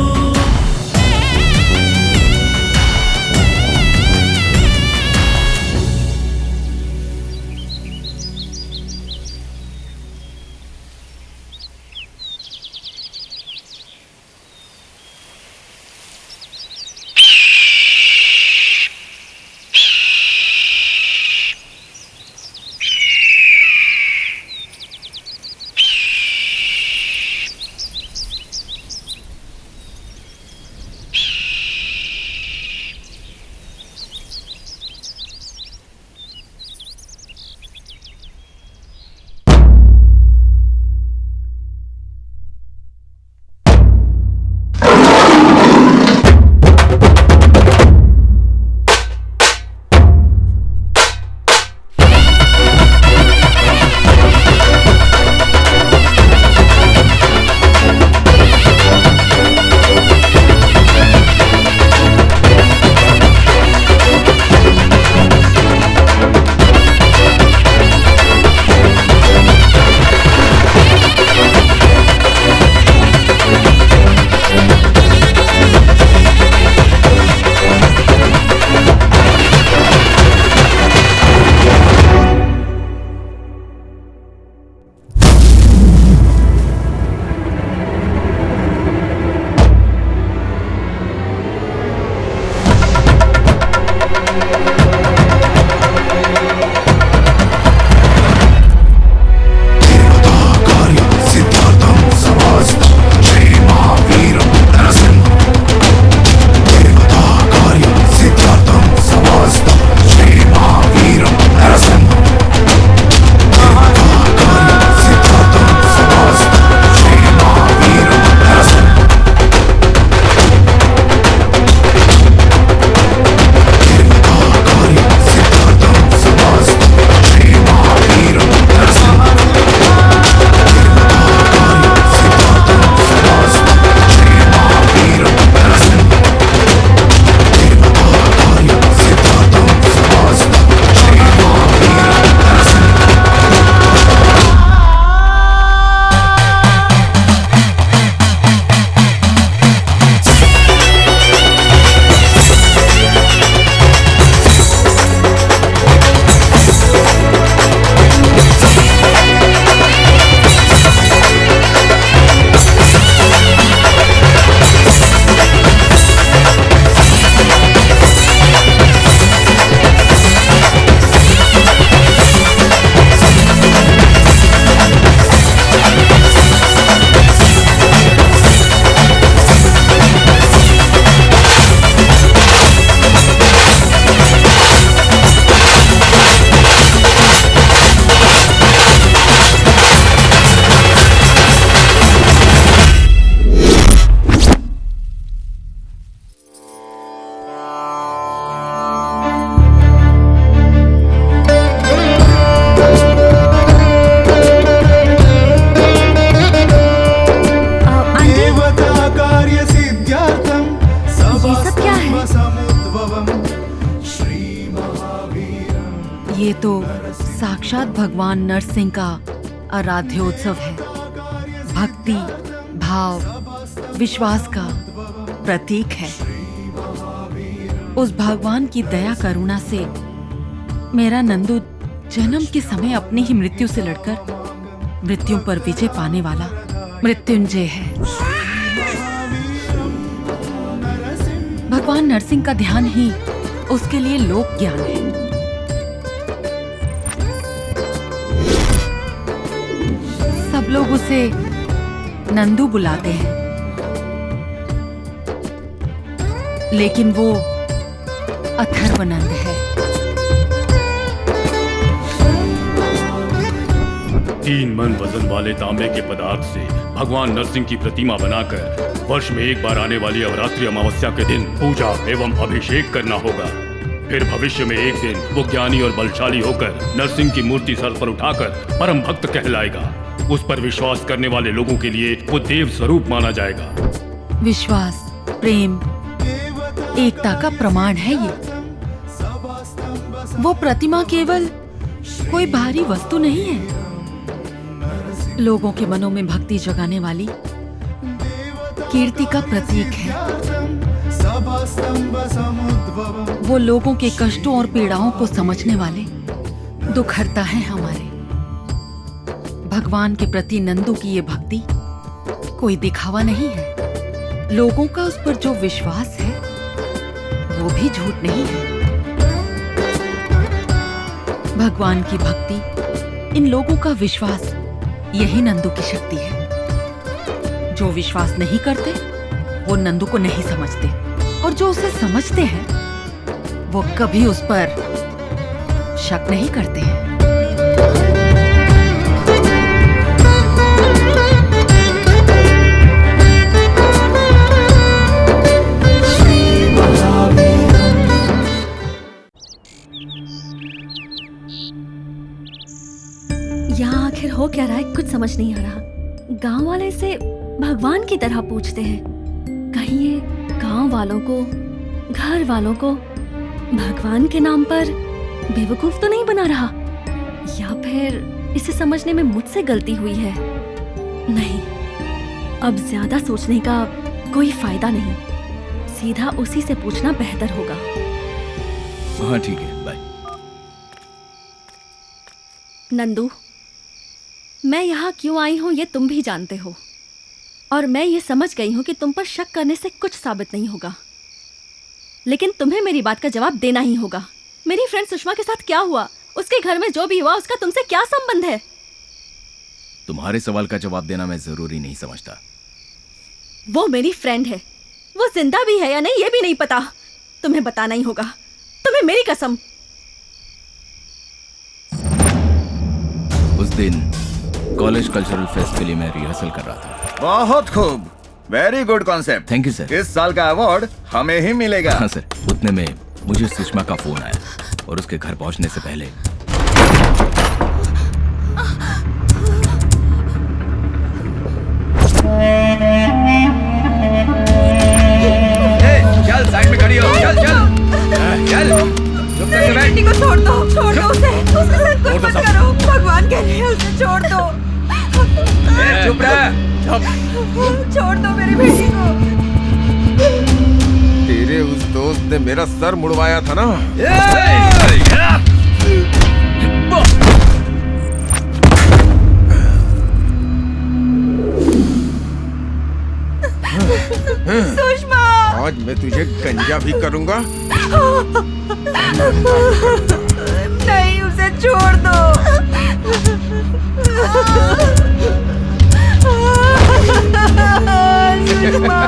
ये तो साक्षात भगवान नरसिंह का आराध्योत्सव है। भक्ति, भाव, विश्वास का प्रतीक है। उस भगवान की दया करुणा से मेरा नंदू जन्म के समय अपनी ही मृत्यु से लड़कर मृत्यु पर विजय पाने वाला मृत्युंजय है। भगवान नरसिंह का ध्यान ही उसके लिए लोक ज्ञान है। सब लोग उसे नंदू बुलाते हैं, लेकिन वो अथर्वनंद है। 3 मन वजन वाले तांबे के पदार्थ से भगवान नरसिंह की प्रतिमा बनाकर वर्ष में एक बार आने वाली अवरात्रि अमावस्या के दिन पूजा एवं अभिषेक करना होगा। फिर भविष्य में एक दिन वो ज्ञानी और बलशाली होकर नरसिंह की मूर्ति सर पर उठाकर परम भक्त कहलाएगा। उस पर विश्वास करने वाले लोगों के लिए वो देव स्वरूप माना जाएगा। विश्वास, प्रेम, एकता का प्रमाण है ये। वो प्रतिमा केवल कोई भारी वस्तु नहीं है, लोगों के मनों में भक्ति जगाने वाली कीर्ति का प्रतीक है। वो लोगों के कष्टों और पीड़ाओं को समझने वाले दुखहर्ता है हमारे। भगवान के प्रति नंदू की ये भक्ति कोई दिखावा नहीं है। लोगों का उस पर जो विश्वास है वो भी झूठ नहीं है। भगवान की भक्ति, इन लोगों का विश्वास, यही नंदू की शक्ति है। जो विश्वास नहीं करते वो नंदू को नहीं समझते, और जो उसे समझते हैं वो कभी उस पर शक नहीं करते हैं। यहाँ आखिर हो क्या रहा है, कुछ समझ नहीं आ रहा। गांव वाले से भगवान की तरह पूछते हैं, कहीं ये गांव वालों को, घर वालों को भगवान के नाम पर बेवकूफ तो नहीं बना रहा, या फिर इसे समझने में मुझसे गलती हुई है। नहीं, अब ज्यादा सोचने का कोई फायदा नहीं, सीधा उसी से पूछना बेहतर होगा। हाँ ठीक है, बाय। नंदू, मैं यहाँ क्यों आई हूँ ये तुम भी जानते हो, और मैं ये समझ गई हूँ कि तुम पर शक करने से कुछ साबित नहीं होगा, लेकिन तुम्हें मेरी बात का जवाब देना ही होगा। मेरी फ्रेंड सुषमा के साथ क्या हुआ, उसके घर में जो भी हुआ, उसका तुमसे क्या संबंध है? तुम्हारे सवाल का जवाब देना मैं जरूरी नहीं समझता। वो मेरी फ्रेंड है, वो जिंदा भी है या नहीं ये भी नहीं पता, तुम्हें बताना ही होगा, तुम्हें मेरी कसम। उस दिन कॉलेज कल्चरल फेस्ट के लिए मैं रिहर्सल कर रहा था। बहुत खूब, very good concept. Thank you sir. इस साल का अवार्ड हमें ही मिलेगा। हाँ सर। उतने में मुझे सुषमा का फोन आया, और उसके घर पहुंचने से पहले चल साइड में खड़ी हो, चल चल चल। मेरी बेटी को छोड़ दो उसे, उसके साथ कुछ मत करो, भगवान के लिए उसे छोड़ दो। चुप रह, छोड़ दो मेरी बेटी को। तेरे उस दोस्त ने मेरा सर मुड़वाया था ना। सुषमा, आज मैं तुझे गंजा भी करूंगा। नहीं, उसे छोड़ दो। सुषमा।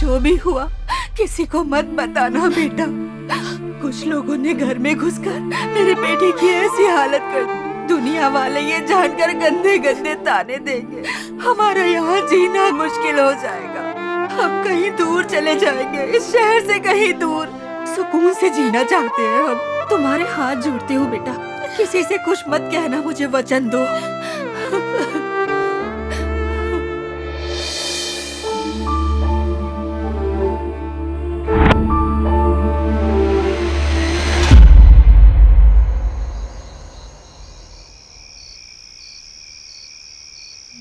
जो भी हुआ किसी को मत बताना बेटा। कुछ लोगों ने घर में घुसकर मेरे बेटे की ऐसी हालत कर दी, दुनिया वाले ये जानकर गंदे गंदे ताने देंगे, हमारा यहाँ जीना मुश्किल हो जाएगा। हम कहीं दूर चले जाएंगे, इस शहर से कहीं दूर। सुकून से जीना चाहते हैं हम। तुम्हारे हाथ जोड़ती हूँ बेटा, किसी से कुछ मत कहना, मुझे वचन दो।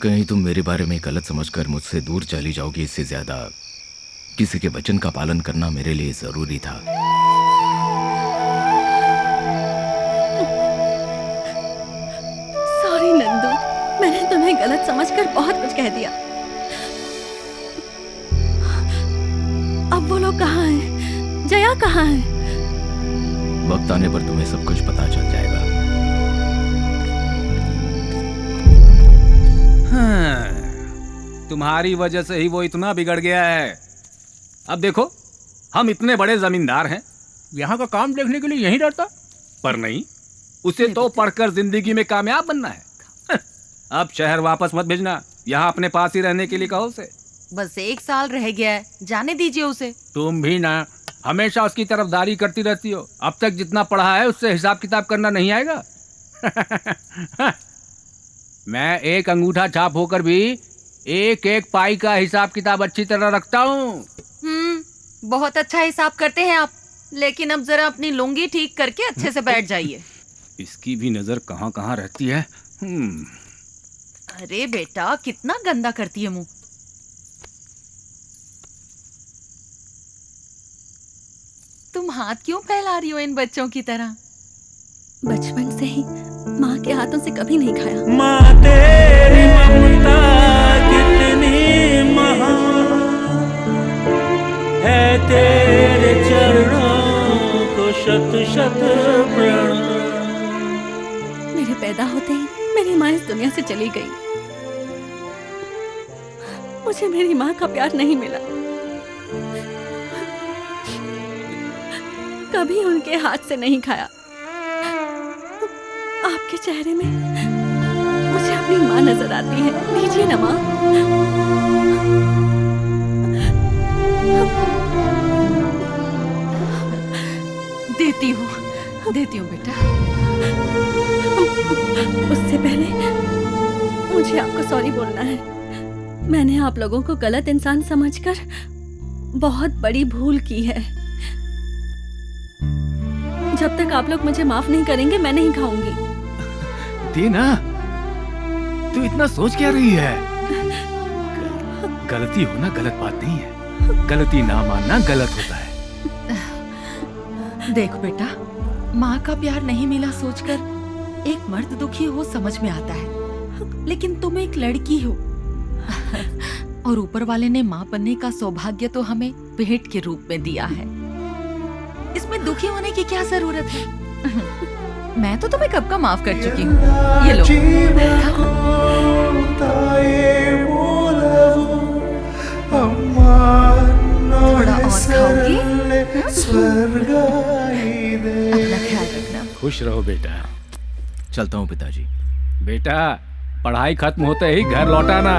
कहीं तुम मेरे बारे में गलत समझकर मुझसे दूर चली जाओगी। इससे ज्यादा किसी के वचन का पालन करना मेरे लिए जरूरी था। सॉरी नंदू, मैंने तुम्हें गलत समझकर बहुत कुछ कह दिया। अब वो लोग कहाँ हैं? जया कहाँ है? वक्त आने पर तुम्हें सब कुछ पता चल जाएगा। तुम्हारी वजह से ही वो इतना बिगड़ गया है। अब देखो, हम इतने बड़े जमींदार हैं, यहाँ का काम देखने के लिए यहीं रहता, पर नहीं, उसे तो पढ़कर जिंदगी में कामयाब बनना है। अब शहर वापस मत भेजना, यहाँ अपने पास ही रहने के लिए कहो उसे। बस 1 साल रह गया है, जाने दीजिए उसे। तुम भी ना हमेशा उसकी तरफदारी करती रहती हो। अब तक जितना पढ़ा है उससे हिसाब किताब करना नहीं आएगा। मैं एक अंगूठा छाप होकर भी एक एक पाई का हिसाब किताब अच्छी तरह रखता हूँ। बहुत अच्छा हिसाब करते हैं आप, लेकिन अब जरा अपनी लुंगी ठीक करके अच्छे से बैठ जाइए। इसकी भी नजर कहाँ कहाँ रहती है। अरे बेटा, कितना गंदा करती है मुंह। तुम हाथ क्यों फैला रही हो इन बच्चों की तरह? बचपन से ही माँ के हाथों से कभी नहीं खाया। माँ तेरी ममता कितनी महान है, तेरे चरणों को शत शत प्रणाम। मेरे पैदा होते ही मेरी माँ इस दुनिया से चली गई। मुझे मेरी माँ का प्यार नहीं मिला। कभी उनके हाथ से नहीं खाया। आपके चेहरे में मुझे अपनी माँ नजर आती है। दीजिए ना माँ। देती हूँ बेटा। उससे पहले मुझे आपको सॉरी बोलना है। मैंने आप लोगों को गलत इंसान समझकर बहुत बड़ी भूल की है। जब तक आप लोग मुझे माफ नहीं करेंगे मैं नहीं खाऊंगी। दीना, तू इतना सोच क्या रही है? गलती होना गलत बात नहीं है, गलती ना मानना गलत होता है। देख बेटा, माँ का प्यार नहीं मिला सोचकर एक मर्द दुखी हो समझ में आता है, लेकिन तुम एक लड़की हो और ऊपर वाले ने माँ बनने का सौभाग्य तो हमें भेंट के रूप में दिया है। इसमें दुखी होने की क्या जरूरत है? मैं तो तुम्हें कब का माफ कर चुकी हूँ। ये लो। थोड़ा और खाओगी? अपना ख्याल रखना। खुश रहो बेटा। चलता हूँ पिताजी। बेटा, पढ़ाई खत्म होते ही घर लौटाना।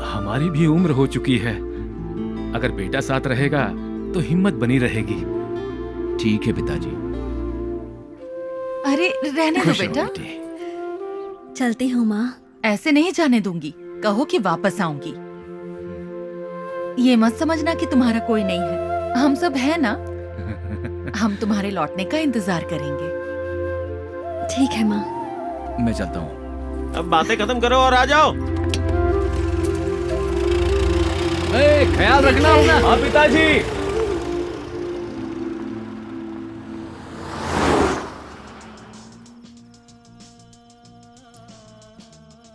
हमारी भी उम्र हो चुकी है, अगर बेटा साथ रहेगा तो हिम्मत बनी रहेगी। ठीक है पिताजी। अरे रहने दो बेटा। चलती हूँ माँ। ऐसे नहीं जाने दूंगी, कहो कि वापस आऊंगी। ये मत समझना कि तुम्हारा कोई नहीं है, हम सब है ना। हम तुम्हारे लौटने का इंतजार करेंगे। ठीक है माँ। मैं चलता हूँ। अब बातें खत्म करो और आ जाओ। ख्याल रखना अपना। हाँ पिताजी।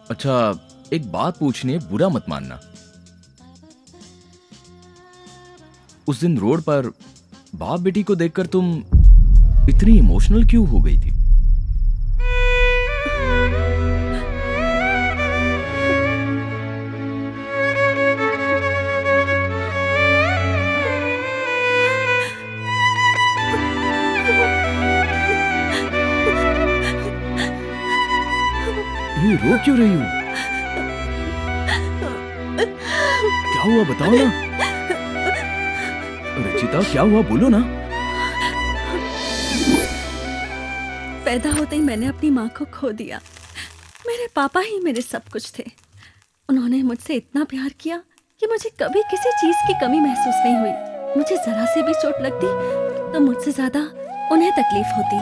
अच्छा, एक बात पूछनी है, बुरा मत मानना। उस दिन रोड पर बाप बेटी को देखकर तुम इतनी इमोशनल क्यों हो गई थी? ये रो क्यों रही हो? क्या हुआ बताओ ना। रचिता क्या हुआ बोलो ना। पैदा होते ही मैंने अपनी माँ को खो दिया। मेरे पापा ही मेरे सब कुछ थे। उन्होंने मुझसे इतना प्यार किया कि मुझे कभी किसी चीज की कमी महसूस नहीं हुई। मुझे जरा सी भी चोट लगती तो मुझसे ज्यादा उन्हें तकलीफ होती।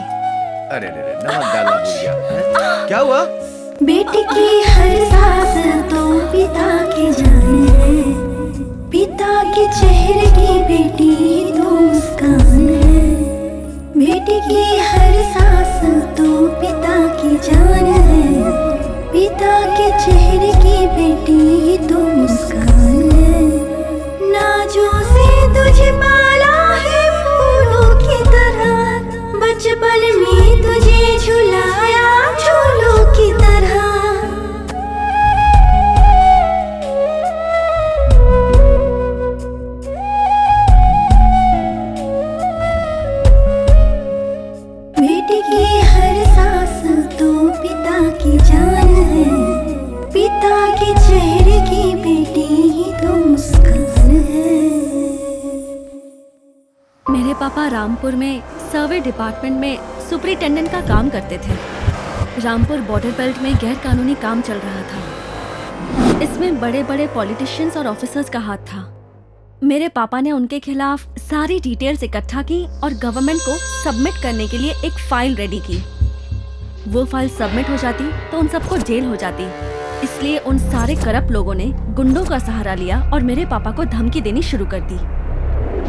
अरे नमक डालना भूल गया। क्या हुआ? बेटी की हर सांस तो पिता की जान है, पिता के चेहरे की बेटी तो मुस्कान है। बेटी की हर सांस तो पिता की जान है, पिता के चेहरे की बेटी तो मुस्कान है। नाजों से तुझे पाला है फूलों की तरह, बचपन में तुझे झुलाया झूलों की तरह। बेटी की हर सांस तो पिता की जान है, पिता के चेहरे की बेटी ही तो मुस्कान है। मेरे पापा रामपुर में सर्वे डिपार्टमेंट में सुपरिटेंडेंट का काम करते थे। रामपुर बॉर्डर बेल्ट में गैर कानूनी काम चल रहा था। इसमें बड़े बड़े पॉलिटिशियंस और ऑफिसर्स का हाथ था। मेरे पापा ने उनके खिलाफ सारी डिटेल्स इकट्ठा की और गवर्नमेंट को सबमिट करने के लिए एक फाइल रेडी की। वो फाइल सबमिट हो जाती तो उन सबको जेल हो जाती। इसलिए उन सारे करप्ट लोगों ने गुंडों का सहारा लिया और मेरे पापा को धमकी देनी शुरू कर दी।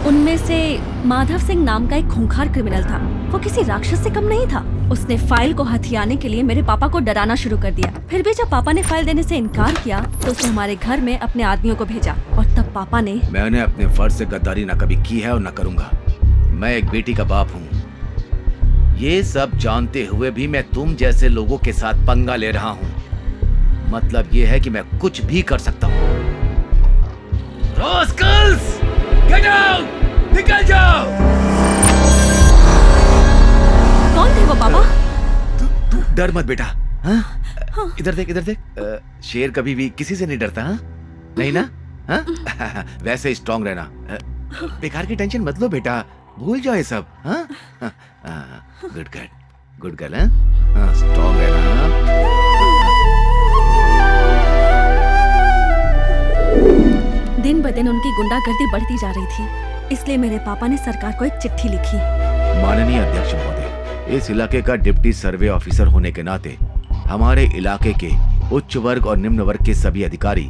उनमें से माधव सिंह नाम का एक खूंखार क्रिमिनल था। वो किसी राक्षस से कम नहीं था। उसने फाइल को हथियाने के लिए मेरे पापा को डराना शुरू कर दिया। फिर भी जब पापा ने फाइल देने से इनकार किया तो उसने हमारे घर में अपने आदमियों को भेजा और तब पापा ने। मैंने अपने फर्ज से गद्दारी न कभी की है और न करूंगा। मैं एक बेटी का बाप हूँ। ये सब जानते हुए भी मैं तुम जैसे लोगों के साथ पंगा ले रहा हूँ। मतलब ये है कि मैं कुछ भी कर सकता हूँ। Rascals, get out! निकल जाओ! कौन थे वो पापा? तू डर मत बेटा। हाँ? इधर देख, इधर देख। शेर कभी भी किसी से नहीं डरता। हाँ? नहीं ना? हाँ? वैसे स्ट्रांग रहना। बेकार की टेंशन मत लो बेटा, भूल जाओ ये सब। हाँ? Good girl, good girl. हाँ, स्ट्रांग रहना। दिन ब दिन उनकी गुंडागर्दी बढ़ती जा रही थी। इसलिए मेरे पापा ने सरकार को एक चिट्ठी लिखी। माननीय अध्यक्ष महोदय, इस इलाके का डिप्टी सर्वे ऑफिसर होने के नाते हमारे इलाके के उच्च वर्ग और निम्न वर्ग के सभी अधिकारी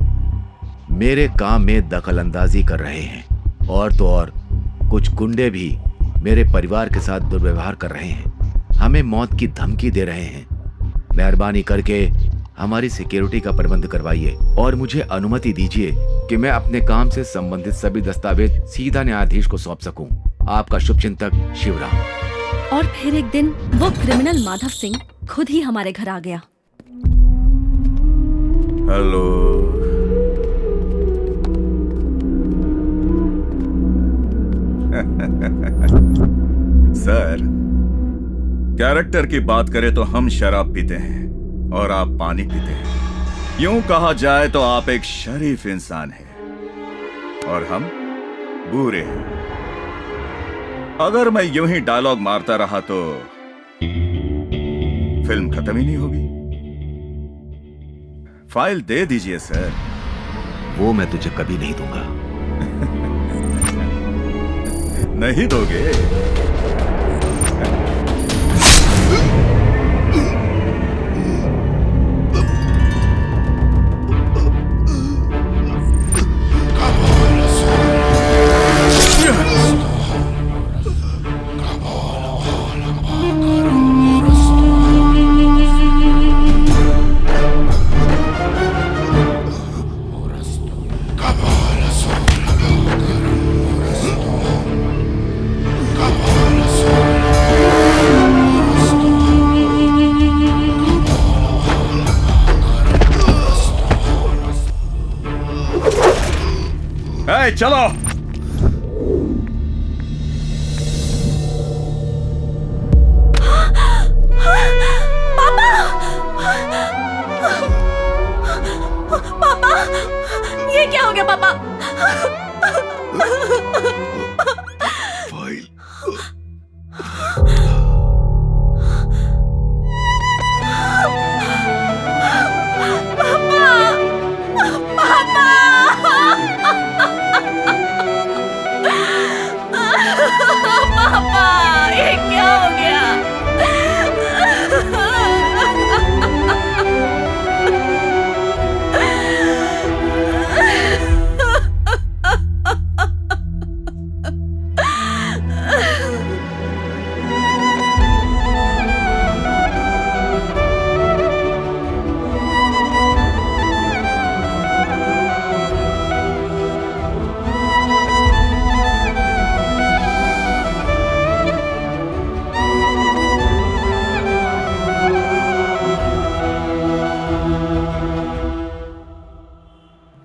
मेरे काम में दखल अंदाजी कर रहे हैं। और तो और कुछ गुंडे भी मेरे परिवार के साथ दुर्व्यवहार कर रहे हैं, हमें मौत की धमकी दे रहे हैं। मेहरबानी करके हमारी सिक्योरिटी का प्रबंध करवाइए और मुझे अनुमति दीजिए कि मैं अपने काम से संबंधित सभी दस्तावेज सीधा न्यायाधीश को सौंप सकूं। आपका शुभचिंतक शिवराम। और फिर एक दिन वो क्रिमिनल माधव सिंह खुद ही हमारे घर आ गया। हेलो। सर, कैरेक्टर की बात करें तो हम शराब पीते हैं और आप पानी पीते हैं। यूं कहा जाए तो आप एक शरीफ इंसान हैं और हम बुरे हैं। अगर मैं यूं ही डायलॉग मारता रहा तो फिल्म खत्म ही नहीं होगी। फाइल दे दीजिए सर। वो मैं तुझे कभी नहीं दूंगा। नहीं दोगे? चलो। पापा! पापा! ये क्या हो गया पापा?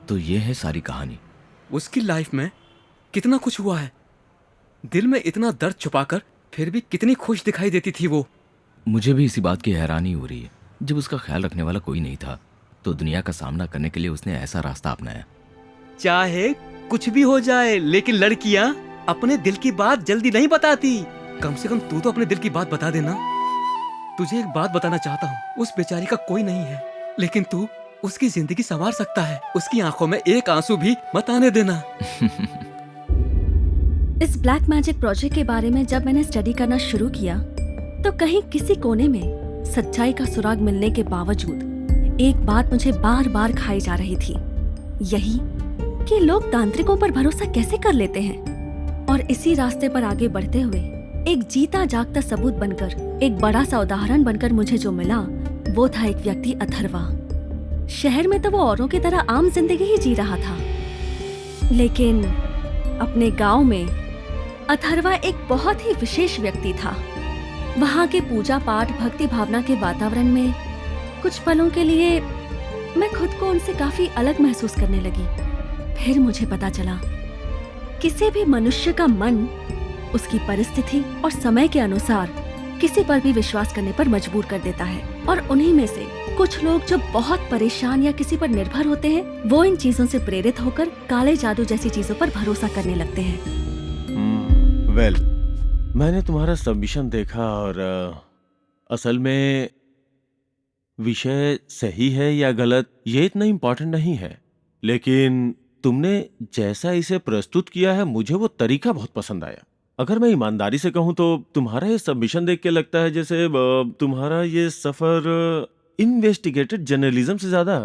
तो ये है सारी कहानी। उसकी लाइफ में कितना कुछ हुआ है, दिल में इतना दर्द छुपाकर फिर भी कितनी खुश दिखाई देती थी वो। मुझे भी इसी बात की हैरानी हो रही है, जब उसका ख्याल रखने वाला कोई नहीं था तो दुनिया का सामना करने के लिए उसने ऐसा रास्ता अपनाया। चाहे कुछ भी हो जाए, लेकिन लड़कियां अपने दिल की बात जल्दी नहीं बताती। कम से कम तू तो अपने दिल की बात बता देना। तुझे एक बात बताना चाहता हूँ, उस बेचारी का कोई नहीं है, लेकिन तू उसकी जिंदगी संवार सकता है। उसकी आंखों में एक आंसू भी मत आने देना। इस ब्लैक मैजिक प्रोजेक्ट के बारे में जब मैंने स्टडी करना शुरू किया तो कहीं किसी कोने में सच्चाई का सुराग मिलने के बावजूद एक बात मुझे बार बार खाई जा रही थी, यही कि लोग तांत्रिकों पर भरोसा कैसे कर लेते हैं। और इसी रास्ते पर आगे बढ़ते हुए एक जीता जागता सबूत बनकर, एक बड़ा सा उदाहरण बनकर मुझे जो मिला वो था एक व्यक्ति अथर्वा। शहर में तो वो औरों की तरह आम जिंदगी ही जी रहा था, लेकिन अपने गांव में अथर्वा एक बहुत ही विशेष व्यक्ति था। वहाँ के पूजा पाठ भक्ति भावना के वातावरण में कुछ पलों के लिए मैं खुद को उनसे काफी अलग महसूस करने लगी। फिर मुझे पता चला किसी भी मनुष्य का मन उसकी परिस्थिति और समय के अनुसार किसी पर भी विश्वास करने पर मजबूर कर देता है, और उन्हीं में से कुछ लोग जो बहुत परेशान या किसी पर निर्भर होते हैं वो इन चीजों से प्रेरित होकर काले जादू जैसी चीजों पर भरोसा करने लगते हैं। वेल, मैंने तुम्हारा सबमिशन देखा और असल में विषय सही है या गलत ये इतना इम्पोर्टेंट नहीं है, लेकिन तुमने जैसा इसे प्रस्तुत किया है मुझे वो तरीका बहुत पसंद आया। अगर मैं ईमानदारी से कहूँ तो तुम्हारा ये सबमिशन देख के लगता है जैसे तुम्हारा ये सफर इन्वेस्टिगेटेड जर्नलिज्म से ज्यादा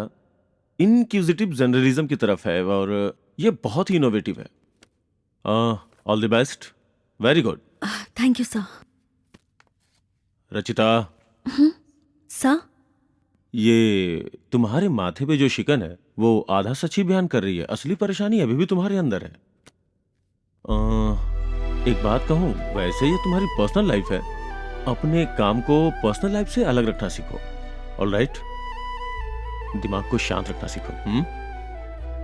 इनक्यूजिटिव जर्नलिज्म की तरफ है, और ये बहुत ही इनोवेटिव है। All the best, very good. Thank you sir. Rachita, sir, ये तुम्हारे माथे पे जो शिकन है वो आधा सच ही बयान कर रही है, असली परेशानी अभी भी तुम्हारे अंदर है। एक बात कहूँ, वैसे ये तुम्हारी पर्सनल लाइफ है, अपने काम को पर्सनल लाइफ से अलग रखना सीखो। ऑलराइट, दिमाग को शांत रखना सीखो।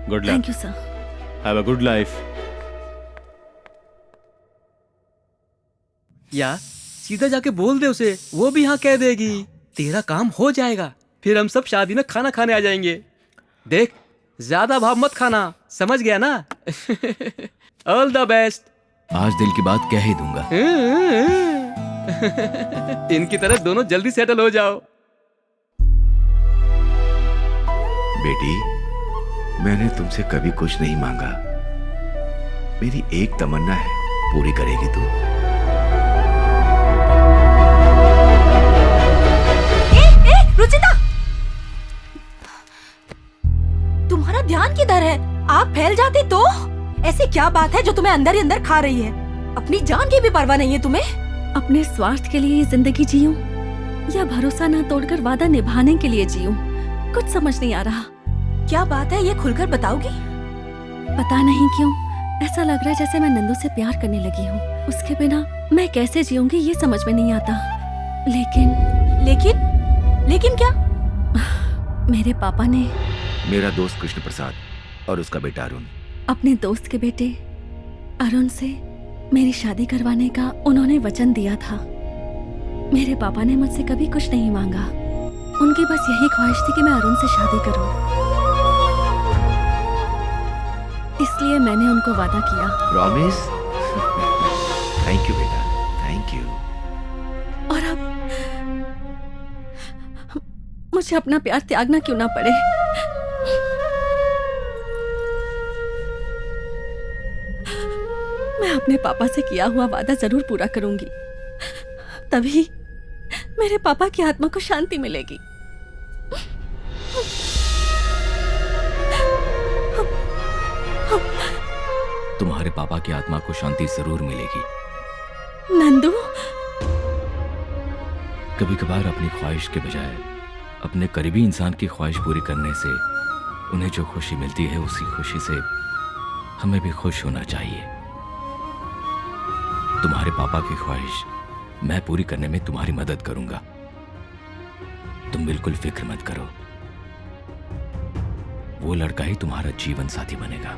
Good luck. Thank you sir. Have a good life. या सीधा जाके बोल दे उसे, वो भी हाँ कह देगी। तेरा काम हो जाएगा, फिर हम सब शादी में खाना खाने आ जाएंगे। देख, ज्यादा भाव मत खाना, समझ गया ना? All the best. आज दिल की बात कह ही दूंगा। इनकी तरह दोनों जल्दी सेटल हो जाओ। बेटी, मैंने तुमसे कभी कुछ नहीं मांगा, मेरी एक तमन्ना है, पूरी करेगी तू? रुचिता, तुम्हारा ध्यान किधर है? आप फैल जाते तो? ऐसी क्या बात है जो तुम्हें अंदर ही अंदर खा रही है? अपनी जान की भी परवाह नहीं है तुम्हें? अपने स्वार्थ के लिए जिंदगी जीऊं या भरोसा ना तोड़कर वादा निभाने के लिए जीऊं, कुछ समझ नहीं आ रहा। क्या बात है, ये खुलकर बताओगी? पता नहीं क्यों ऐसा लग रहा है जैसे मैं नंदू से प्यार करने लगी हूँ। उसके बिना मैं कैसे जीऊंगी ये समझ में नहीं आता। लेकिन क्या? मेरे पापा ने मेरा दोस्त कृष्ण प्रसाद और उसका बेटा अरुण, अपने दोस्त के बेटे अरुण से मेरी शादी करवाने का उन्होंने वचन दिया था। मेरे पापा ने मुझसे कभी कुछ नहीं मांगा, उनकी बस यही ख्वाहिश थी कि मैं अरुण से शादी करूं। इसलिए मैंने उनको वादा किया। प्रॉमिस? थैंक यू बेटा, थैंक यू। और अब मुझे अपना प्यार त्यागना क्यों ना पड़े। मैं अपने पापा से किया हुआ वादा जरूर पूरा करूंगी, तभी मेरे पापा की आत्मा को शांति मिलेगी। तुम्हारे पापा की आत्मा को शांति जरूर मिलेगी। नंदू, कभी कभार अपनी ख्वाहिश के बजाय अपने करीबी इंसान की ख्वाहिश पूरी करने से उन्हें जो खुशी मिलती है उसी खुशी से हमें भी खुश होना चाहिए। तुम्हारे पापा की ख्वाहिश मैं पूरी करने में तुम्हारी मदद करूंगा, तुम बिल्कुल फिक्र मत करो। वो लड़का ही तुम्हारा जीवन साथी बनेगा।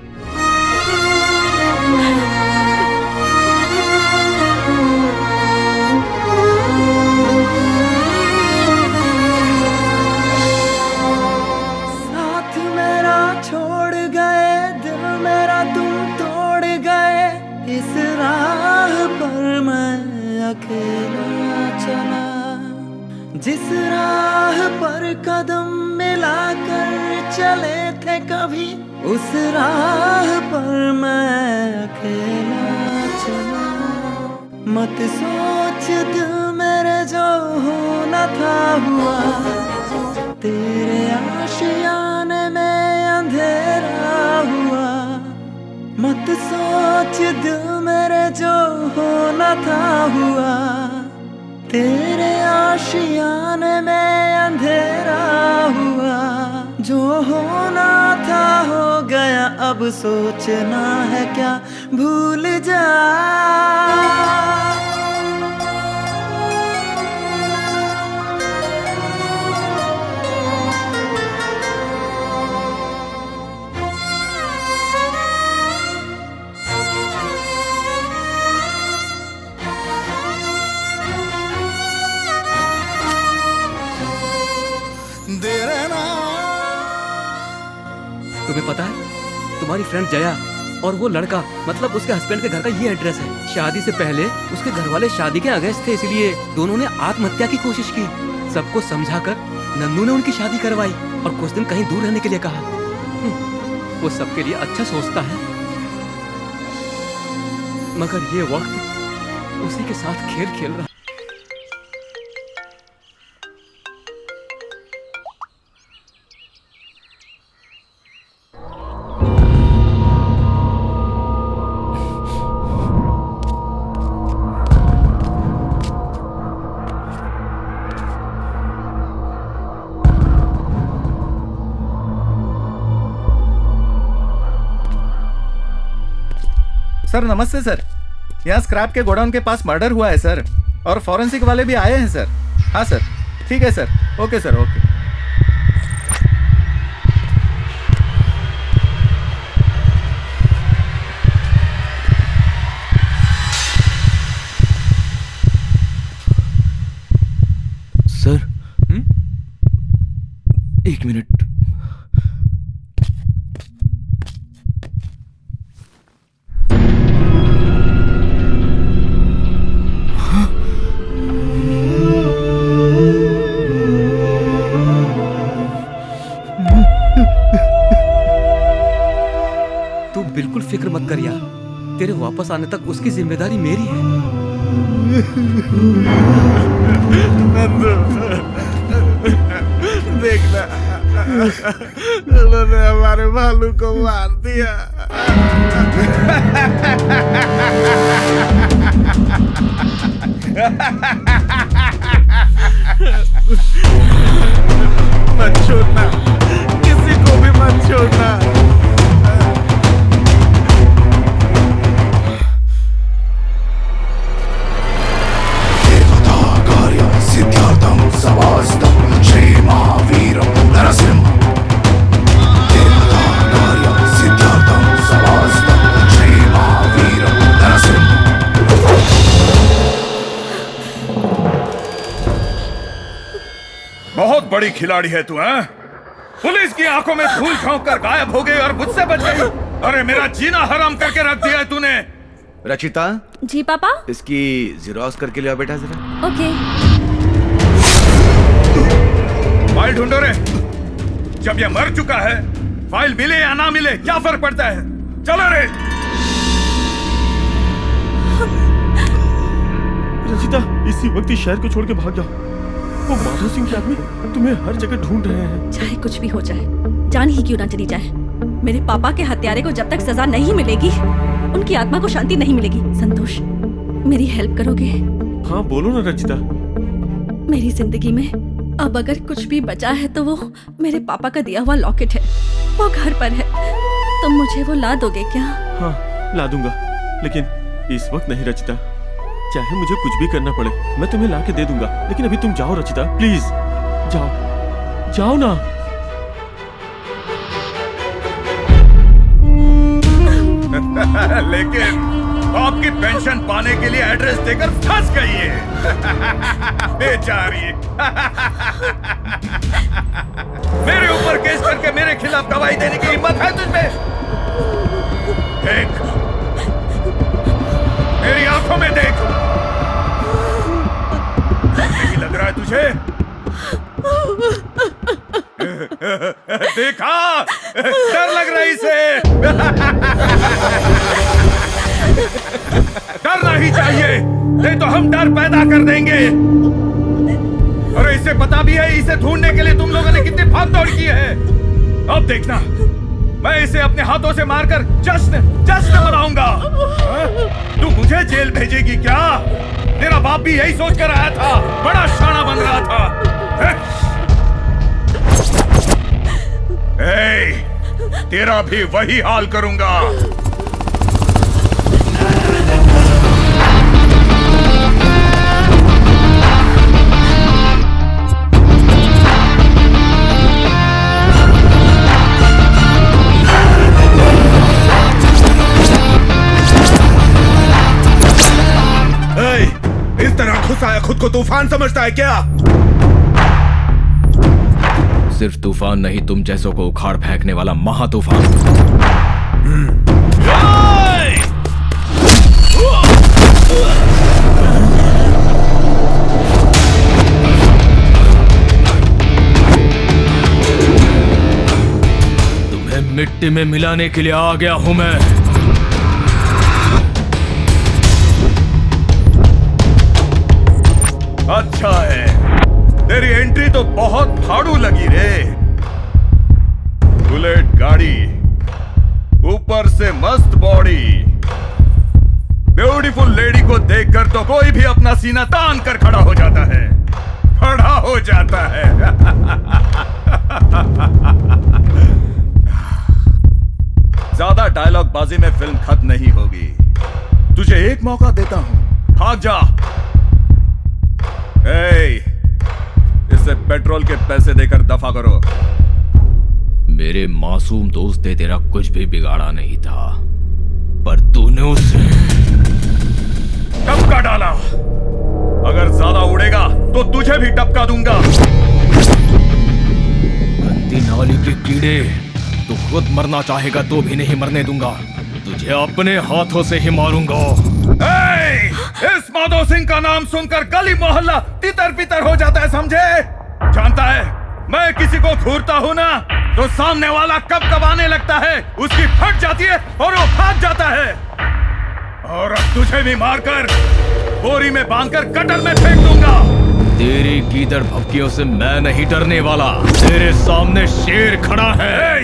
साथ मेरा छोड़ गए, दिल मेरा तुम तोड़ गए, इस राह पर मैं अकेला चला। जिस राह पर कदम मिलाकर चले थे कभी, उस राह पर मैं अकेला चला। मत सोच दिल मेरे जो होना था हुआ, तेरे आशियाने में अंधेरा हुआ। मत सोच दिल मेरे जो होना था हुआ, तेरे आशियाने में अंधेरा हुआ। जो होना था हो गया, अब सोचना है क्या, भूल जा। तुम्हें पता है, तुम्हारी फ्रेंड जया और वो लड़का, मतलब उसके हस्बैंड के घर का ये एड्रेस है। शादी से पहले उसके घर वाले शादी के अगेंस्ट थे, इसलिए दोनों ने आत्महत्या की कोशिश की। सबको समझाकर नन्नू ने उनकी शादी करवाई और कुछ दिन कहीं दूर रहने के लिए कहा। वो सबके लिए अच्छा सोचता है, मगर ये वक्त उसी के साथ खेल खेल रहा। सर नमस्ते सर, यहाँ स्क्रैप के गोडाउन के पास मर्डर हुआ है सर, और फॉरेंसिक वाले भी आए हैं सर। हाँ सर, ठीक है sir, okay sir, okay. Sir, एक मिनट। बिल्कुल फिक्र मत कर यार, तेरे वापस आने तक उसकी जिम्मेदारी मेरी है। देखना, उन्होंने हमारे भालू को मार दिया। मत छोड़ना, किसी को भी मत छोड़ना। बहुत बड़ी खिलाड़ी है तू, हैं? पुलिस की आंखों में धूल झोंक कर गायब हो गई और मुझसे बच गई। अरे मेरा जीना हराम करके रख दिया है तूने। रचिता। जी पापा। इसकी ज़ेरॉक्स करके लिया बेटा जरा। ओके। फाइल ढूंढो रे। जब ये मर चुका है, फाइल मिले या ना मिले क्या फर्क पड़ता है? चलो रे। रचिता, इसी वक्त इस शहर को छोड़ के भाग जाओ। वो माधव सिंह के आदमी तुम्हें हर जगह ढूंढ रहे हैं। चाहे कुछ भी हो जाए, जान ही क्यों ना चली जाए, मेरे पापा के हत्यारे को जब तक सजा नहीं मिलेगी, उनकी आत्मा को शांति नहीं मिलेगी। संतोष, मेरी हेल्प करोगे? हाँ बोलो ना रचिता। मेरी जिंदगी में अब अगर कुछ भी बचा है तो वो मेरे पापा का दिया हुआ लॉकेट है। वो घर पर है, तुम मुझे वो ला दोगे क्या? हाँ ला दूंगा, लेकिन इस वक्त नहीं रचिता। चाहे मुझे कुछ भी करना पड़े, मैं तुम्हें ला के दे दूंगा, लेकिन अभी तुम जाओ रचिता, प्लीज जाओ, जाओ ना। लेकिन आपकी पेंशन पाने के लिए एड्रेस देकर फंस गई है। बेचारी। मेरे ऊपर केस करके मेरे खिलाफ गवाही देने की हिम्मत है तुझमें? देख, मेरी आंखों में देख। नहीं लग रहा है तुझे? देखा, डर लग रहा है इसे। डरना ही चाहिए, नहीं तो हम डर पैदा कर देंगे। और इसे पता भी है इसे ढूंढने के लिए तुम लोगों ने कितनी भाग दौड़ की है। अब देखना, मैं इसे अपने हाथों से मारकर जश्न मनाऊंगा। तू मुझे जेल भेजेगी क्या? तेरा बाप भी यही सोच कर आया था, बड़ा शाना बन रहा था। तेरा भी वही हाल करूंगा। इस तरह घुसा है, खुद को तूफान समझता है क्या? सिर्फ तूफान नहीं, तुम जैसों को उखाड़ फेंकने वाला महातूफान। तुम्हें मिट्टी में मिलाने के लिए आ गया हूं मैं। अच्छा है, तेरी एंट्री तो बहुत फाड़ू लगी रे। बुलेट गाड़ी, ऊपर से मस्त बॉडी, ब्यूटीफुल लेडी को देखकर तो कोई भी अपना सीना तान कर खड़ा हो जाता है। खड़ा हो जाता है। ज्यादा डायलॉग बाजी में फिल्म खत्म नहीं होगी। तुझे एक मौका देता हूं, भाग जा। इसे पेट्रोल के पैसे देकर दफा करो। मेरे मासूम दोस्त ने तेरा कुछ भी बिगाड़ा नहीं था, पर तूने उसे टपका डाला। अगर ज्यादा उड़ेगा तो तुझे भी टपका दूंगा। गंदी नाली के कीड़े, तू खुद मरना चाहेगा तो भी नहीं मरने दूंगा। तुझे अपने हाथों से ही मारूंगा। इस माधो सिंह का नाम सुनकर गली मोहल्ला तितर बितर हो जाता है, समझे? जानता है, मैं किसी को घूरता हूं ना तो सामने वाला कब कब आने लगता है, उसकी फट जाती है और वो भाग जाता है। और अब तुझे भी मारकर बोरी में बांधकर कटर में फेंक दूंगा। तेरी गीदड़ भपकियों से मैं नहीं डरने वाला। तेरे सामने शेर खड़ा है।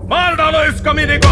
मार डालो इस कमीने को।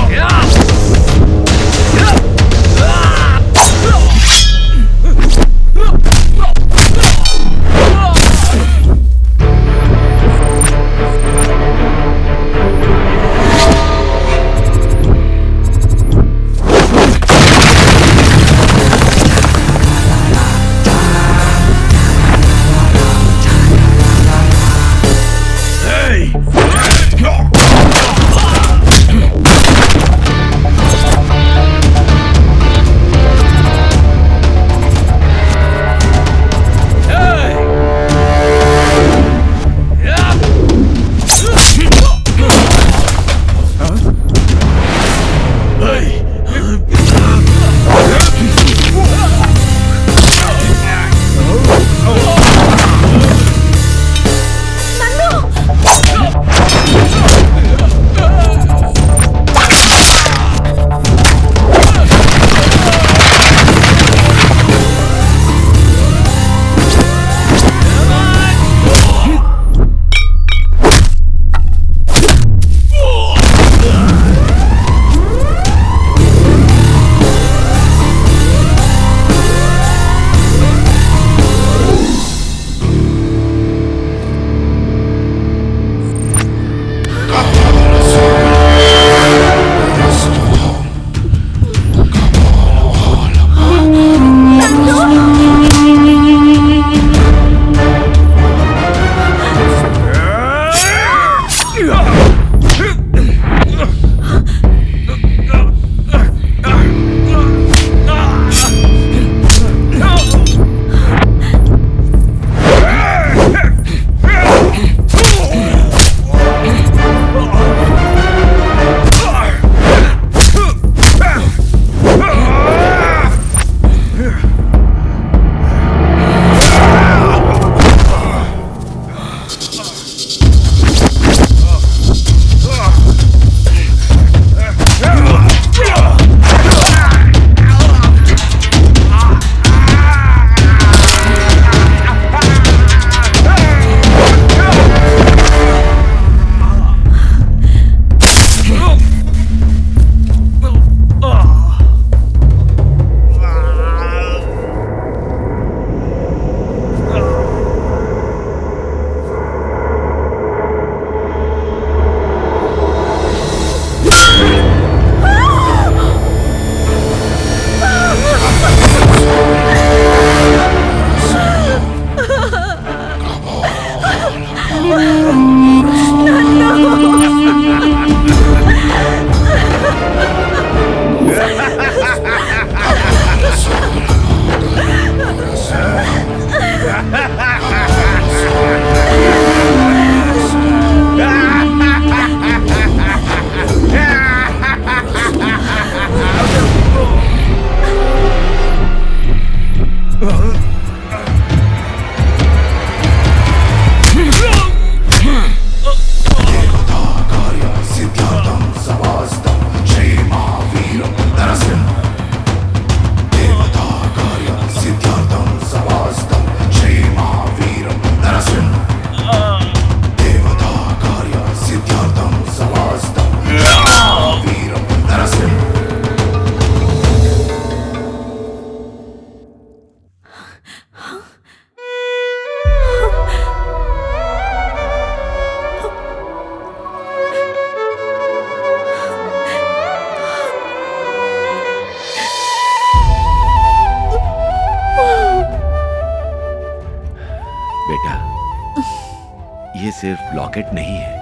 सिर्फ लॉकेट नहीं है,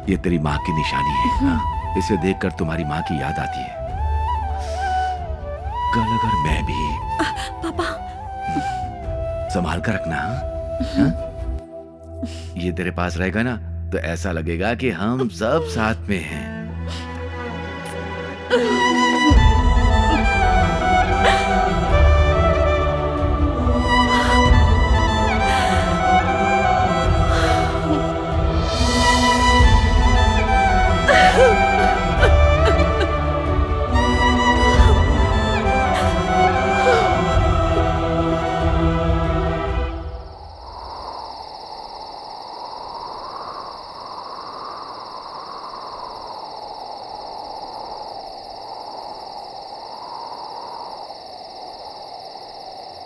ये तेरी माँ की निशानी है। हाँ? इसे देखकर तुम्हारी माँ की याद आती है। कल अगर मैं भी पापा संभाल कर रखना। हाँ? ये तेरे पास रहेगा ना तो ऐसा लगेगा कि हम सब साथ में हैं।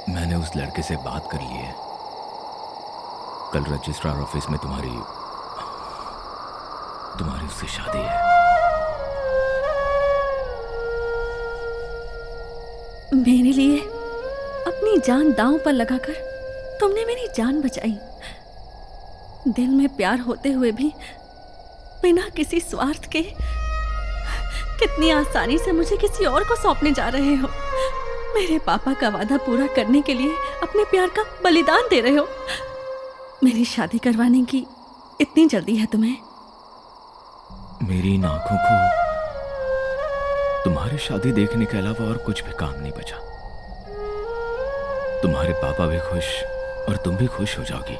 मैंने उस लड़के से बात कर ली है। कल रजिस्ट्रार ऑफिस में तुम्हारी उससे शादी है। मेरे लिए अपनी जान दांव पर लगाकर तुमने मेरी जान बचाई। दिल में प्यार होते हुए भी बिना किसी स्वार्थ के कितनी आसानी से मुझे किसी और को सौंपने जा रहे हो। मेरे पापा का वादा पूरा करने के लिए अपने प्यार का बलिदान दे रहे हो। मेरी शादी करवाने की इतनी जल्दी है तुम्हें? मेरी इन आंखों को तुम्हारी शादी देखने के अलावा और कुछ भी काम नहीं बचा। तुम्हारे पापा भी खुश और तुम भी खुश हो जाओगी।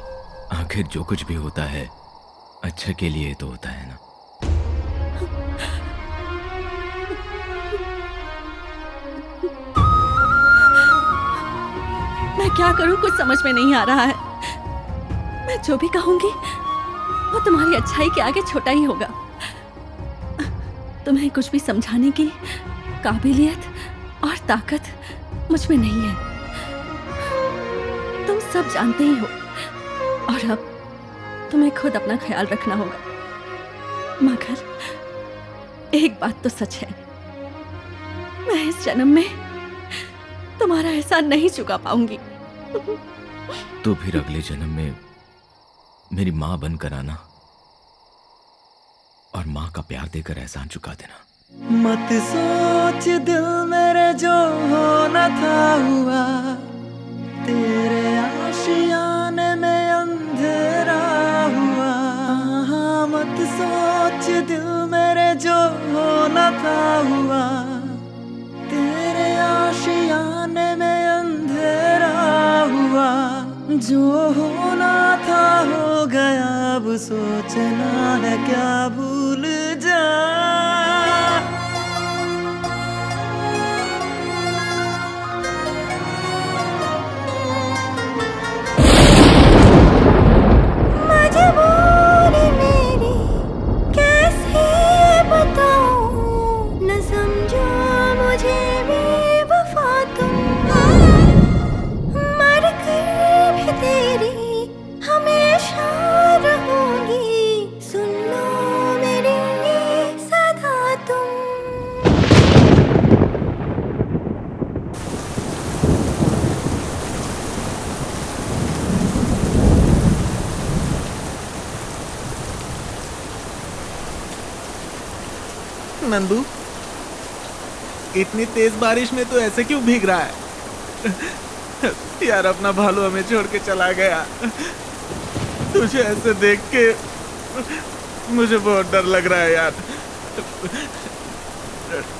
आखिर जो कुछ भी होता है अच्छे के लिए तो होता है ना। मैं क्या करूं कुछ समझ में नहीं आ रहा है। मैं जो भी कहूंगी वो तुम्हारी अच्छाई के आगे छोटा ही होगा। तुम्हें कुछ भी समझाने की काबिलियत और ताकत मुझ में नहीं है। तुम सब जानते ही हो और अब तुम्हें खुद अपना ख्याल रखना होगा। मगर एक बात तो सच है, मैं इस जन्म में तुम्हारा एहसान नहीं चुका पाऊंगी। तो फिर अगले जन्म में मेरी माँ बनकर आना और माँ का प्यार देकर एहसान चुका देना। मत सोच दिल मेरे जो होना था हुआ, तेरे आशियाने में अंधेरा हुआ। हाँ, मत सोच दिल मेरे जो होना था हुआ, तेरे आशियाने में अंधेरा हुआ। जो होना था हो गया, अब सोचना है क्या भूल जा। मजबूरी मेरी कैसे बताऊं, न समझो मुझे बेवफा तुम। मर कर भी तेरी हमेशा रहूंगी, सुन लो मेरी सदा तुम। नंदू, इतनी तेज बारिश में तो ऐसे क्यों भीग रहा है? यार, अपना भालू हमें छोड़ के चला गया। तुझे ऐसे देख के मुझे बहुत डर लग रहा है यार।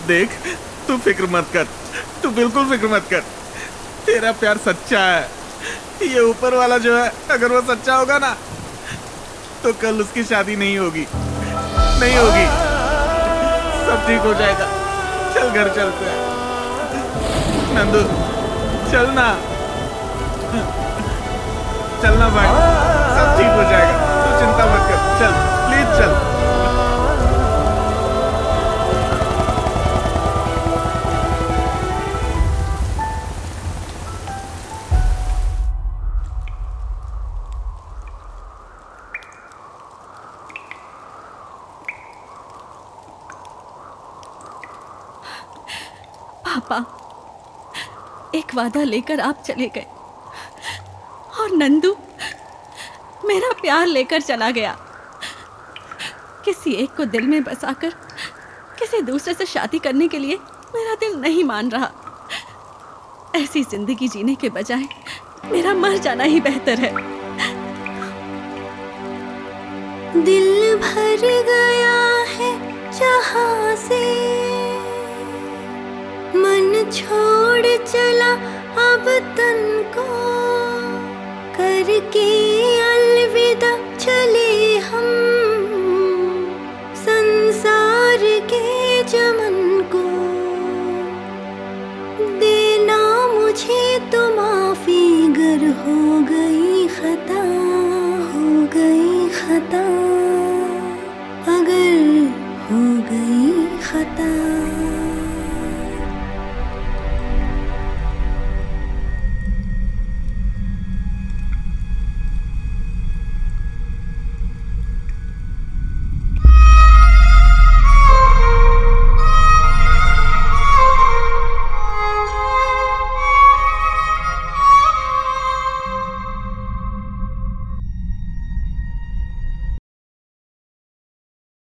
देख, तू फिक्र मत कर, तू बिल्कुल फिक्र मत कर। तेरा प्यार सच्चा है। ये ऊपर वाला जो है, अगर वो सच्चा होगा ना तो कल उसकी शादी नहीं होगी, नहीं होगी। सब ठीक हो जाएगा। चल घर चलते हैं। नंदू, चलना, चलना भाई, सब ठीक हो जाएगा। तू चिंता मत कर, चल प्लीज चल। पापा, एक वादा लेकर आप चले गए और नंदू मेरा प्यार लेकर चला गया। किसी एक को दिल में बसाकर किसी दूसरे से शादी करने के लिए मेरा दिल नहीं मान रहा। ऐसी जिंदगी जीने के बजाय मेरा मर जाना ही बेहतर है। दिल भर गया है जहां से, मन छोड़ चला अब तन को, करके अलविदा चले हम संसार के चमन को। देना मुझे तो माफी गर हो गई खता, हो गई खता, अगर हो गई खता।